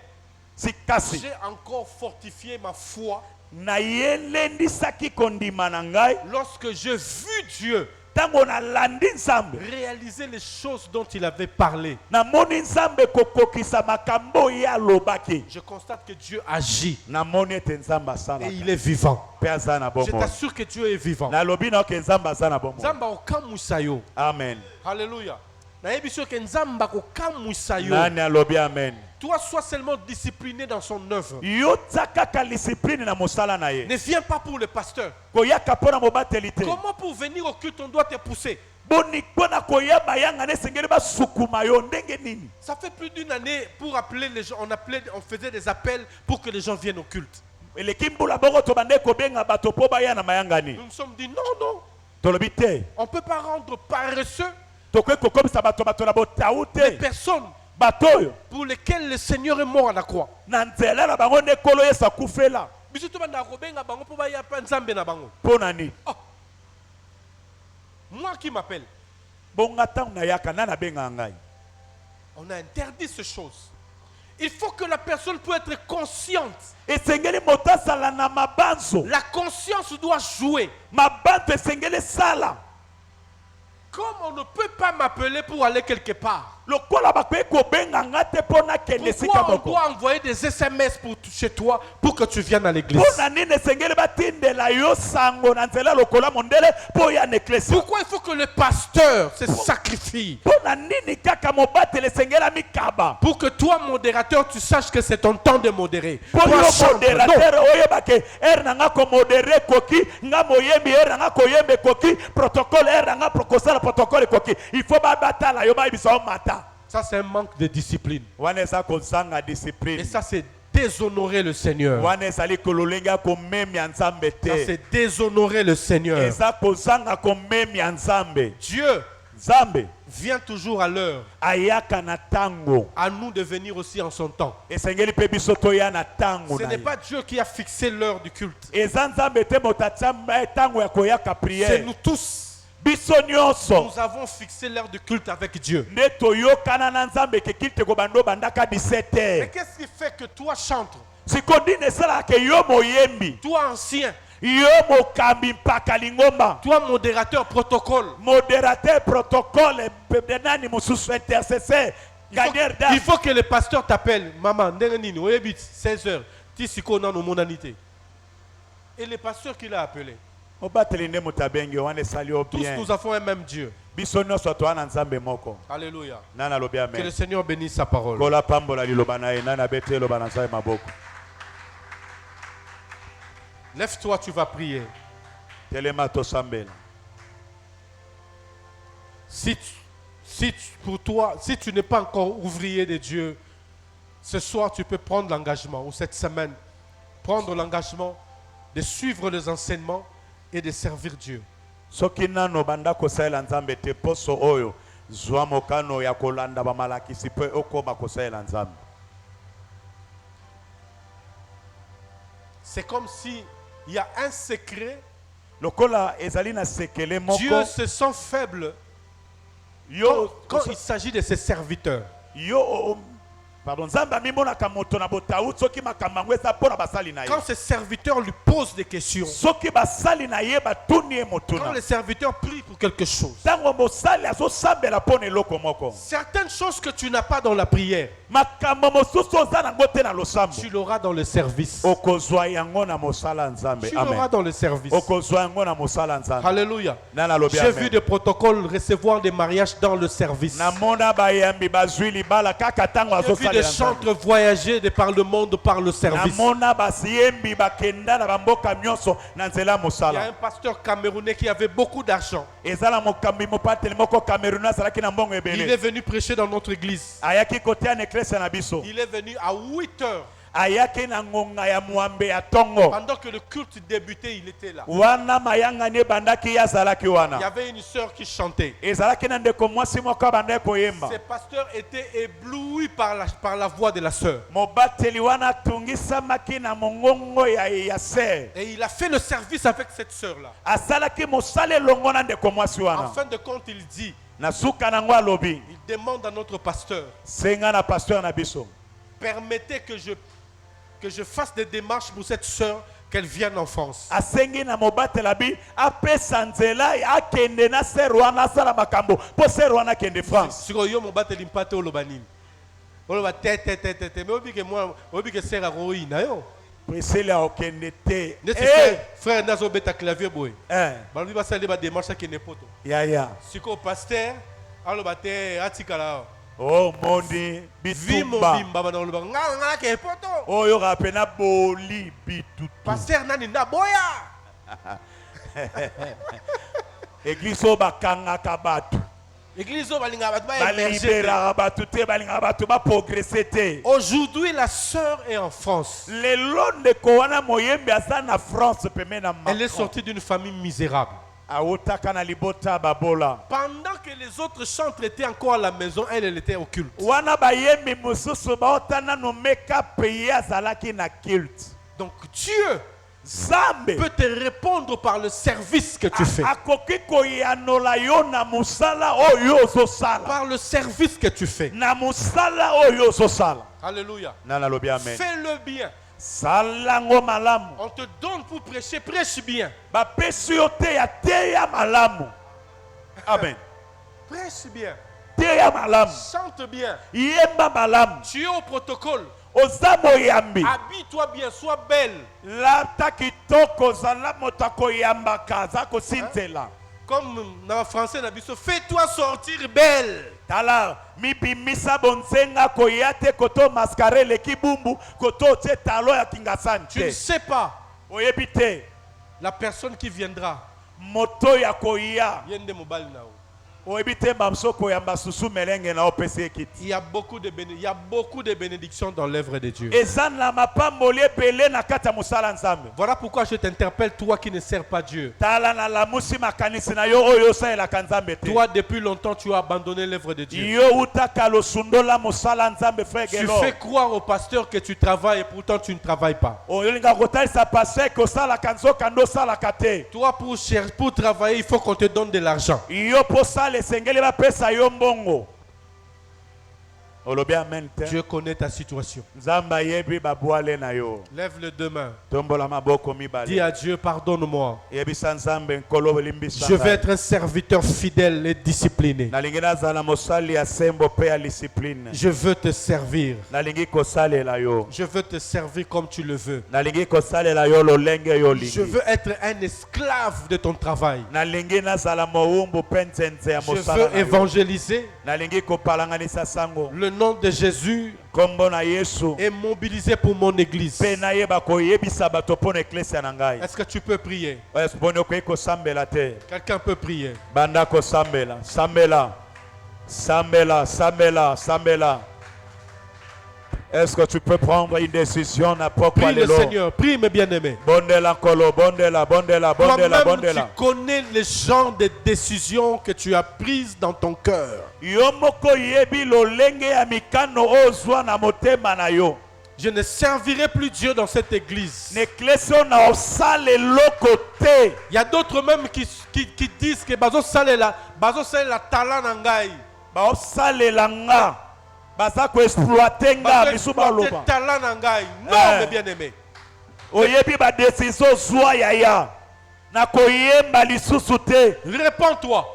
Speaker 2: sikasi
Speaker 1: j'ai encore fortifié ma foi
Speaker 2: nayelendisaki kondima na ngai
Speaker 1: lorsque j'ai vu Dieu
Speaker 2: ntango nalandi nzambe
Speaker 1: réaliser les choses dont il avait parlé.
Speaker 2: namoni nzambe kokokisa makambo oyo alobaki
Speaker 1: Je constate que Dieu agit
Speaker 2: namoni ete nzambe
Speaker 1: et
Speaker 2: asalaka
Speaker 1: il est vivant.
Speaker 2: mpe aza na
Speaker 1: Je
Speaker 2: bomoi
Speaker 1: t'assure que Dieu est vivant.
Speaker 2: nalobi na oke nzambe aza na bomoi
Speaker 1: Nzamba okamwisa yo.
Speaker 2: amen
Speaker 1: Alléluia. Nayebi sûr que Nzamba okamwisa yo.
Speaker 2: nani alobi amen
Speaker 1: Toi, sois seulement discipliné dans son œuvre.
Speaker 2: yo tia kaka discipline na mosala na ye
Speaker 1: Ne viens pas pour le pasteur.
Speaker 2: koyaka mpo na mobateli te
Speaker 1: Comment pour venir au culte, on doit te pousser?
Speaker 2: boni mpo na koyamba yanga na esengeli basukuma yo ndenge nini
Speaker 1: Ça fait plus d'une année pour appeler les gens. On faisait des appels pour que les gens viennent au culte.
Speaker 2: eleki mbula bongo tobande kobenga bato mpo baya na mayangani
Speaker 1: Nous nous sommes dit non, non.
Speaker 2: tolobi te
Speaker 1: On ne peut pas rendre paresseux
Speaker 2: tokoki kokomisa bato na botau
Speaker 1: les
Speaker 2: te
Speaker 1: personnes
Speaker 2: bato oyo
Speaker 1: pour lesquelles le Seigneur est mort à la croix.
Speaker 2: na nzela na bango nde nkolo yesu akufela
Speaker 1: Biso to banda kobenga bango po baya pa nzambe na bango.
Speaker 2: mpo na nini
Speaker 1: Moi qui m'appelle,
Speaker 2: bonga ntango nayaka nani abengaka ngai
Speaker 1: on a interdit ces choses. Il faut que la personne puisse être consciente.
Speaker 2: esengeli moto asala na mabanzo
Speaker 1: La conscience doit jouer.
Speaker 2: mabanzo esengeli esala
Speaker 1: Comme on ne peut pas m'appeler pour aller quelque part,
Speaker 2: lokola bakoki kobenga nga te mpo nakende esika
Speaker 1: pourquoi on
Speaker 2: moko
Speaker 1: doit envoyer des SMS chez toi pour que tu viennes à l'église?
Speaker 2: mpo na nini esengeli batindela yo sango na nzela lokola mondele mpo oya na eklesi
Speaker 1: Pourquoi il faut que le pasteur se sacrifie?
Speaker 2: mpo na nini kaka mobateli esengeli amikaba
Speaker 1: Pour que toi, modérateur, tu saches que c'est ton temps de modérer.
Speaker 2: mpo
Speaker 1: Toi,
Speaker 2: yo
Speaker 1: chantre, non.
Speaker 2: modérateur oyebake ere na nga komodere ekoki nga moyembi ere na nga koyemba ekoki protocole ere na nga kosala protocole ekoki il faut babatala yo bayebisa yo mata
Speaker 1: Ça, c'est un manque de discipline.
Speaker 2: wana eza kozanga
Speaker 1: Et
Speaker 2: discipline
Speaker 1: ça, c'est déshonorer le Seigneur.
Speaker 2: wana ezali kololenge komemia nzambe
Speaker 1: Ça,
Speaker 2: te
Speaker 1: c'est déshonorer le Seigneur.
Speaker 2: eza kozanga komemia nzambe
Speaker 1: Dieu
Speaker 2: nzambe
Speaker 1: vient toujours à l'heure.
Speaker 2: ayaka na tango
Speaker 1: À nous de venir aussi en son temps.
Speaker 2: esengeli mpe biso toya na tango
Speaker 1: Ce
Speaker 2: na
Speaker 1: n'est
Speaker 2: ye
Speaker 1: pas Dieu qui a fixé l'heure du culte.
Speaker 2: eza nzambe te moto atia tango ya koyaka
Speaker 1: C'est
Speaker 2: priere
Speaker 1: nous tous.
Speaker 2: biso nyonso
Speaker 1: Nous avons fixé l'heure du culte avec Dieu.
Speaker 2: nde toyokana na nzambe ekekili te kobanda obandaka 17
Speaker 1: Mais
Speaker 2: heures
Speaker 1: qu'est-ce qui fait que toi chantres,
Speaker 2: sikondi na esalaka ke yo moyembi
Speaker 1: toi ancien,
Speaker 2: yo mokambi mpaka lingomba
Speaker 1: toi modérateur protocole,
Speaker 2: modérateur protocole nani mosusu intercesseur gagneur
Speaker 1: il faut que le pasteur t'appelle. Maman, ndenge nini, oyebit 16h, ti siko nano monanité. Et le pasteur qui l'a appelé.
Speaker 2: obateli nde moto abengi wana esali yo
Speaker 1: Tous
Speaker 2: bien
Speaker 1: nous avons un même Dieu.
Speaker 2: biso nyonso toa na nzambe moko
Speaker 1: Alléluia.
Speaker 2: nani alobi
Speaker 1: Que le
Speaker 2: amen
Speaker 1: Seigneur bénisse sa parole.
Speaker 2: kola pambola liloba na ye nani abeti eloba na nzambe maboko
Speaker 1: Lève-toi, tu vas prier.
Speaker 2: telema tosambela
Speaker 1: Pour toi, si tu n'es pas encore ouvrier de Dieu, ce soir tu peux prendre l'engagement, ou cette semaine, prendre l'engagement de suivre les enseignements et de servir Dieu.
Speaker 2: soki nano banda kosalela nzambe te poso oyo zwa mokano ya kolanda bamalakisi mpe okoma kosalela nzambe
Speaker 1: C'est comme si il y a un secret.
Speaker 2: lokola ezali na sekele moko
Speaker 1: Dieu se sent faible quand il s'agit de ses serviteurs.
Speaker 2: pardon nzambe amimonaka moto na botau soki makambo yango eza mpo na basali na ye
Speaker 1: Quand ses serviteurs lui posent des questions,
Speaker 2: soki basali na ye batuni ye
Speaker 1: quand
Speaker 2: motuna
Speaker 1: les serviteurs prient pour quelque chose,
Speaker 2: ntango mosali azosambela mpo na eloko moko
Speaker 1: certaines choses que tu n'as pas dans la prière,
Speaker 2: makambo mosusu oza nango te na losambo
Speaker 1: tu l'auras dans le service.
Speaker 2: okozwa yango na mosala nzambe
Speaker 1: Tu l'auras
Speaker 2: amen
Speaker 1: dans le service.
Speaker 2: okozwa yango na mosala nzambe
Speaker 1: Alléluia.
Speaker 2: nani alobi
Speaker 1: J'ai vu
Speaker 2: amen
Speaker 1: des protocoles recevoir des mariages dans le service.
Speaker 2: namona bayambi bazwi libala kaka ntango
Speaker 1: J'ai vu des
Speaker 2: azosalela nzambe
Speaker 1: chantres voyager de par le monde par le service.
Speaker 2: namona bayembi bakenda na bamboka nyonso na nzela
Speaker 1: Il y a
Speaker 2: mosala
Speaker 1: un pasteur camerounais qui avait beaucoup d'argent.
Speaker 2: ezala mokambi mopateli moko cameroun azalaki na mbongo
Speaker 1: Il est
Speaker 2: ebele
Speaker 1: venu prêcher dans notre église.
Speaker 2: ayaki kotea na eklese na biso
Speaker 1: Il est venu à 8 heures.
Speaker 2: ayaki na ngonga ya mwambe ya tongo
Speaker 1: Pendant que le culte débutait, il était là.
Speaker 2: wana mayangani ebandaki ye azalaki
Speaker 1: Il y
Speaker 2: wana
Speaker 1: avait une sœur qui chantait.
Speaker 2: ezalaki na ndeko mwasi moko abandaki koyemba
Speaker 1: Ce pasteur était ébloui par la voix de la sœur.
Speaker 2: mobateli wana atungisamaki na mongongo ya ser
Speaker 1: Et il a fait le service avec cette sœur-là.
Speaker 2: asalaki mosala elongo na ndeko mwasi
Speaker 1: En
Speaker 2: wana
Speaker 1: fin de compte, il dit,
Speaker 2: na suka nango alobi
Speaker 1: il demande à notre pasteur,
Speaker 2: senga na pasteur na biso
Speaker 1: permettez que je fasse des démarches pour cette sœur, qu'elle vienne en France.
Speaker 2: asengi na mobateli abi apesa nzela akende na ser wana asala makambo mpo ser wana akende france
Speaker 1: Si yo mobateli mpate oloba nini? Oloba te. Mais obi ke sera roi na yo.
Speaker 2: priscilla okende te
Speaker 1: Neti frère nazo beta clavier boy. Balobi ba sali ba démarche ke nepoto.
Speaker 2: yaya
Speaker 1: Siko pasteur aloba te atikala.
Speaker 2: o mondi
Speaker 1: Vimo
Speaker 2: bitumba
Speaker 1: bimba bana oloba nga ke poto.
Speaker 2: oyo kapena boli bitutu
Speaker 1: Pasteur nani na boya.
Speaker 2: eglise oyo bakangaka bato
Speaker 1: Église o balinga batu ba émerger.
Speaker 2: baliberaka bato te balingaka bato baprogresse te
Speaker 1: Aujourd'hui la sœur est en France.
Speaker 2: lelo ndeko wana moyembi aza na france peme na
Speaker 1: Elle est
Speaker 2: Macron.
Speaker 1: sortie d'une famille misérable.
Speaker 2: Autaka na libota babola.
Speaker 1: Pendant que les autres chantres étaient encore à la maison, elle était au culte.
Speaker 2: Wana bayembi mususu baotana no make-up ye azalaki na culte.
Speaker 1: Donc Dieu
Speaker 2: Zambe
Speaker 1: peut te répondre par le service que tu fais.
Speaker 2: akoki koyanola yo na musala oyo ozosala.
Speaker 1: Par le service que tu fais.
Speaker 2: Na musala oyo ozosala.
Speaker 1: Alléluia.
Speaker 2: Nana lobi amen.
Speaker 1: Fais-le bien.
Speaker 2: Salango malamu.
Speaker 1: On te donne pour prêcher, prêche bien.
Speaker 2: Bapesi yo te ya malamu. Amen.
Speaker 1: Prêche bien.
Speaker 2: Te ya malamu.
Speaker 1: Chante bien.
Speaker 2: Yemba malamu.
Speaker 1: Tu es au protocole.
Speaker 2: Oza moyambi.
Speaker 1: Habille-toi bien, sois belle.
Speaker 2: Lata kitoko zala moto akoyambaka aza kosinzela.
Speaker 1: Comme dans le français, fais-toi sortir belle.
Speaker 2: Tala mibimisa bonzenga koyate koto mascare leki bumbu koto te talo ya kingasani.
Speaker 1: Tu ne sais pas
Speaker 2: Oyebite
Speaker 1: la personne qui viendra.
Speaker 2: moto ya koya.
Speaker 1: Yende mobile nao.
Speaker 2: Oyebite mamso koyamba susu melenge na opese ekiti.
Speaker 1: Il y a beaucoup de bénédictions dans l'œuvre de Dieu.
Speaker 2: Ezana mapamboli ebele na kata musala nzambe.
Speaker 1: Voilà pourquoi je t'interpelle, toi qui ne sers pas Dieu.
Speaker 2: Tala na lamusi makanisi na yo oyo saelaka nzambe te.
Speaker 1: Toi, depuis longtemps, tu as abandonné l'œuvre de Dieu.
Speaker 2: Yo utaka losundola musala nzambe frère
Speaker 1: Tu
Speaker 2: Gelo.
Speaker 1: fais croire au pasteur que tu travailles et pourtant tu ne travailles pas.
Speaker 2: Oyolinga kotalisa pasteur ko sala kanzoka ndo sala kate.
Speaker 1: Toi, pour travailler, il faut qu'on te donne de l'argent.
Speaker 2: Yo po sala esengeli bapesa yo mbongo. Olobi amen te.
Speaker 1: Dieu connaît ta situation.
Speaker 2: Nzamba yebi babwale na yo.
Speaker 1: Lève les deux mains.
Speaker 2: Tombola maboko mibale.
Speaker 1: Dis à Dieu, pardonne-moi.
Speaker 2: Yebisa nzambe nkolo limbisa.
Speaker 1: Je vais être un serviteur fidèle et discipliné.
Speaker 2: Nalingi nazala mosali ya sembo pe ya discipline.
Speaker 1: Je veux te servir.
Speaker 2: Nalingi kosalela yo.
Speaker 1: Je veux te servir comme tu le veux.
Speaker 2: Nalingi kosalela yo lolenge yo lingi.
Speaker 1: Je veux être un esclave de ton travail.
Speaker 2: Nalingi nazala moumbu penzenze ya
Speaker 1: Je
Speaker 2: mosala.
Speaker 1: veux évangéliser.
Speaker 2: Nalingi kopalanganisa sango.
Speaker 1: Le nom de Jésus
Speaker 2: Kombo na Yesu.
Speaker 1: est mobilisé pour mon église.
Speaker 2: Pe na yeba koyebisa bato pona eklesia na ngai.
Speaker 1: Est-ce que tu peux prier?
Speaker 2: Est-ce que koyi kosambela te?
Speaker 1: Quelqu'un peut prier.
Speaker 2: Banda kosambela, sambela. Sambela, sambela, sambela. Est-ce que tu peux prendre une décision na pokwa
Speaker 1: Prie le
Speaker 2: lelo?
Speaker 1: Seigneur, prie mes bien-aimés.
Speaker 2: Bondela kolo, bondela, bondela, bondela,
Speaker 1: Toi-même,
Speaker 2: bondela.
Speaker 1: tu connais le genre de décisions que tu as prises dans ton cœur.
Speaker 2: Yo moko yebi lolenge ya mikano ozwa na motema na yo.
Speaker 1: Je ne servirai plus Dieu dans cette église.
Speaker 2: Neklesio na osale lokote.
Speaker 1: Il y a d'autres même qui disent que bazo sale la talent nangai.
Speaker 2: Ba osale langa. Baza ko exploiter nga bisu ba loba.
Speaker 1: Talent nangai. Non, mes bien-aimés.
Speaker 2: Oyebi ba décision zwa yaya. Na koyemba lisusu te.
Speaker 1: Répands-toi.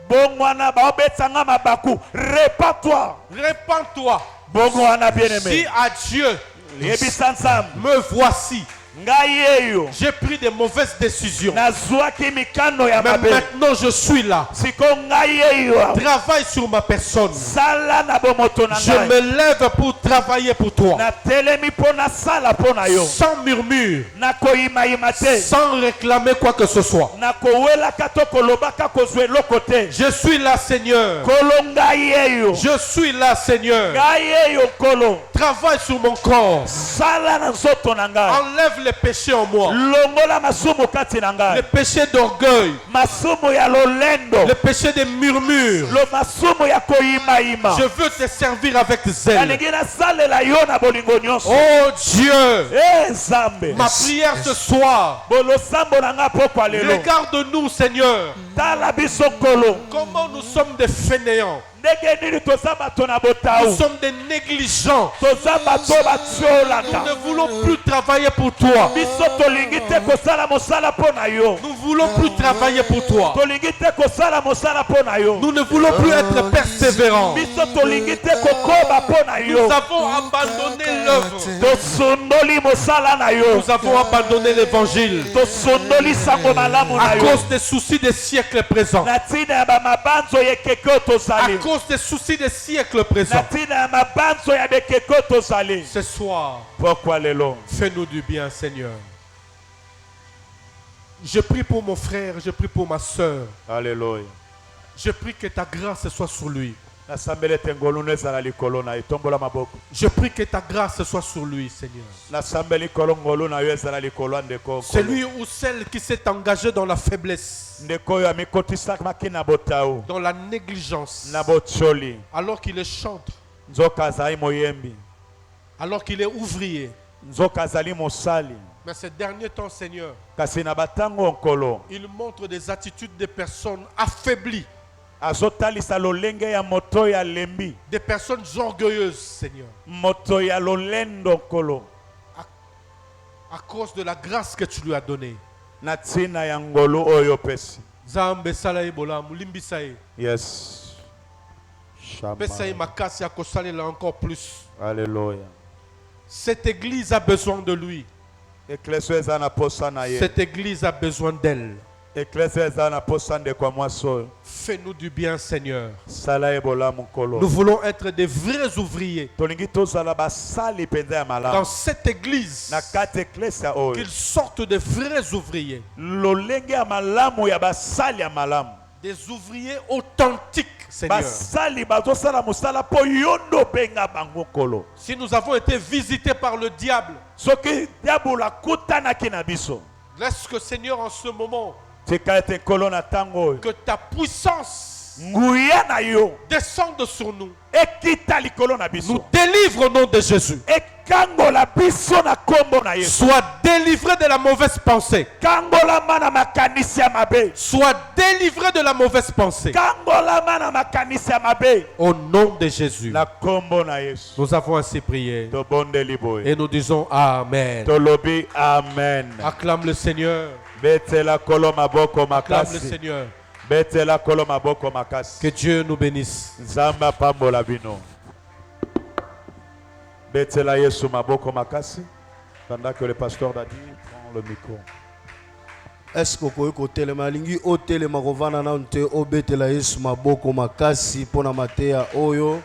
Speaker 2: Bongwana ba obetsanga mabaku. Répands-toi.
Speaker 1: Répands-toi.
Speaker 2: Bongwana bien-aimé.
Speaker 1: Dis à Dieu,
Speaker 2: Yebisa nsam.
Speaker 1: me voici.
Speaker 2: Ngai eyo.
Speaker 1: J'ai pris de mauvaises décisions.
Speaker 2: Nazwaki mikano ya
Speaker 1: Mais
Speaker 2: mabe.
Speaker 1: maintenant je suis là.
Speaker 2: Siko ngai eyo.
Speaker 1: Travaille sur ma personne.
Speaker 2: Sala na bomoto na
Speaker 1: Je
Speaker 2: ngai.
Speaker 1: me lève pour travailler pour toi.
Speaker 2: Na telemi pona sala pona yo.
Speaker 1: Sans murmure.
Speaker 2: Na koyima te.
Speaker 1: Sans réclamer quoi que ce soit.
Speaker 2: Na kowelaka to kolobaka kozwe lokote.
Speaker 1: Je suis là, Seigneur.
Speaker 2: Kolo ngai eyo.
Speaker 1: Je suis là, Seigneur.
Speaker 2: Ngai eyo kolo.
Speaker 1: Travaille sur mon corps.
Speaker 2: Sala na nzoto na ngai.
Speaker 1: Enlève les péchés en moi.
Speaker 2: Longola masumu kati na
Speaker 1: Les
Speaker 2: ngai.
Speaker 1: péchés d'orgueil.
Speaker 2: Masumu ya lolendo.
Speaker 1: Les péchés de murmure.
Speaker 2: Lo masumu ya koyima.
Speaker 1: Je veux te servir avec zèle.
Speaker 2: Nalingi nasalela yo na bolingo nyonso.
Speaker 1: Oh Dieu.
Speaker 2: Nzambe.
Speaker 1: Ma prière ce soir.
Speaker 2: Bolosambo na nga pokwa lelo.
Speaker 1: Regarde-nous, Seigneur.
Speaker 2: Tala biso kolo.
Speaker 1: Comment nous sommes des fainéants.
Speaker 2: Ndenge nini toza bato na
Speaker 1: Nous
Speaker 2: botau.
Speaker 1: sommes des négligents.
Speaker 2: Toza bato
Speaker 1: Nous
Speaker 2: batiolaka.
Speaker 1: ne voulons plus travailler pour toi.
Speaker 2: Biso tolingi te kosala mosala mpo na yo.
Speaker 1: Nous ne voulons plus travailler pour toi.
Speaker 2: Tolingi te kosala mosala mpo na yo.
Speaker 1: Nous ne voulons plus être persévérants.
Speaker 2: Biso tolingi te kokoba mpo na yo.
Speaker 1: Nous avons abandonné l'œuvre.
Speaker 2: Tosundoli mosala na yo.
Speaker 1: Nous avons abandonné l'évangile
Speaker 2: Tosundoli sango malamu na
Speaker 1: à
Speaker 2: yo.
Speaker 1: cause des soucis des siècles présents.
Speaker 2: Na ntina ya bamabanzo yekeke oyo
Speaker 1: À
Speaker 2: tozali.
Speaker 1: cause des soucis des siècles
Speaker 2: Na
Speaker 1: présents.
Speaker 2: ntina ya mabanzo ya bekeke oyo tozali.
Speaker 1: Ce soir,
Speaker 2: Pokwa lelo.
Speaker 1: fais-nous du bien, Seigneur. Je prie pour mon frère, je prie pour ma soeur.
Speaker 2: Alléluia.
Speaker 1: Je prie que ta grâce soit sur lui. Je prie que ta grâce soit sur lui, Seigneur. Celui ou celle qui s'est engagé dans la faiblesse, dans la négligence, alors qu'il est chantre, alors qu'il est ouvrier. Mais ces derniers temps, Seigneur, il montre des attitudes de personnes affaiblies, des personnes orgueilleuses, Seigneur, à cause de la grâce que tu lui as donnée.
Speaker 2: Yes.
Speaker 1: Encore plus.
Speaker 2: Alléluia.
Speaker 1: Cette église a besoin de lui. Cette église a besoin d'elle. Fais-nous du bien, Seigneur. Nous voulons être des vrais ouvriers dans cette église, qu'ils sortent de vrais ouvriers, des ouvriers authentiques, Seigneur. Si nous avons été visités par le diable, laisse que, Seigneur, en ce moment, que ta puissance descende sur nous. Nous délivre au nom de Jésus. Sois délivré de la mauvaise pensée. Sois délivré de la mauvaise pensée. Au nom de Jésus. Nous avons ainsi prié. Et nous disons Amen. Acclame le Seigneur. Acclame le Seigneur. Que Dieu nous bénisse.
Speaker 2: Pendant que le pasteur Dadi prend le micro.
Speaker 3: Est-ce que vous pouvez telema lingi o telema kovana na nte o betela Yesu maboko makasi pona matea oyo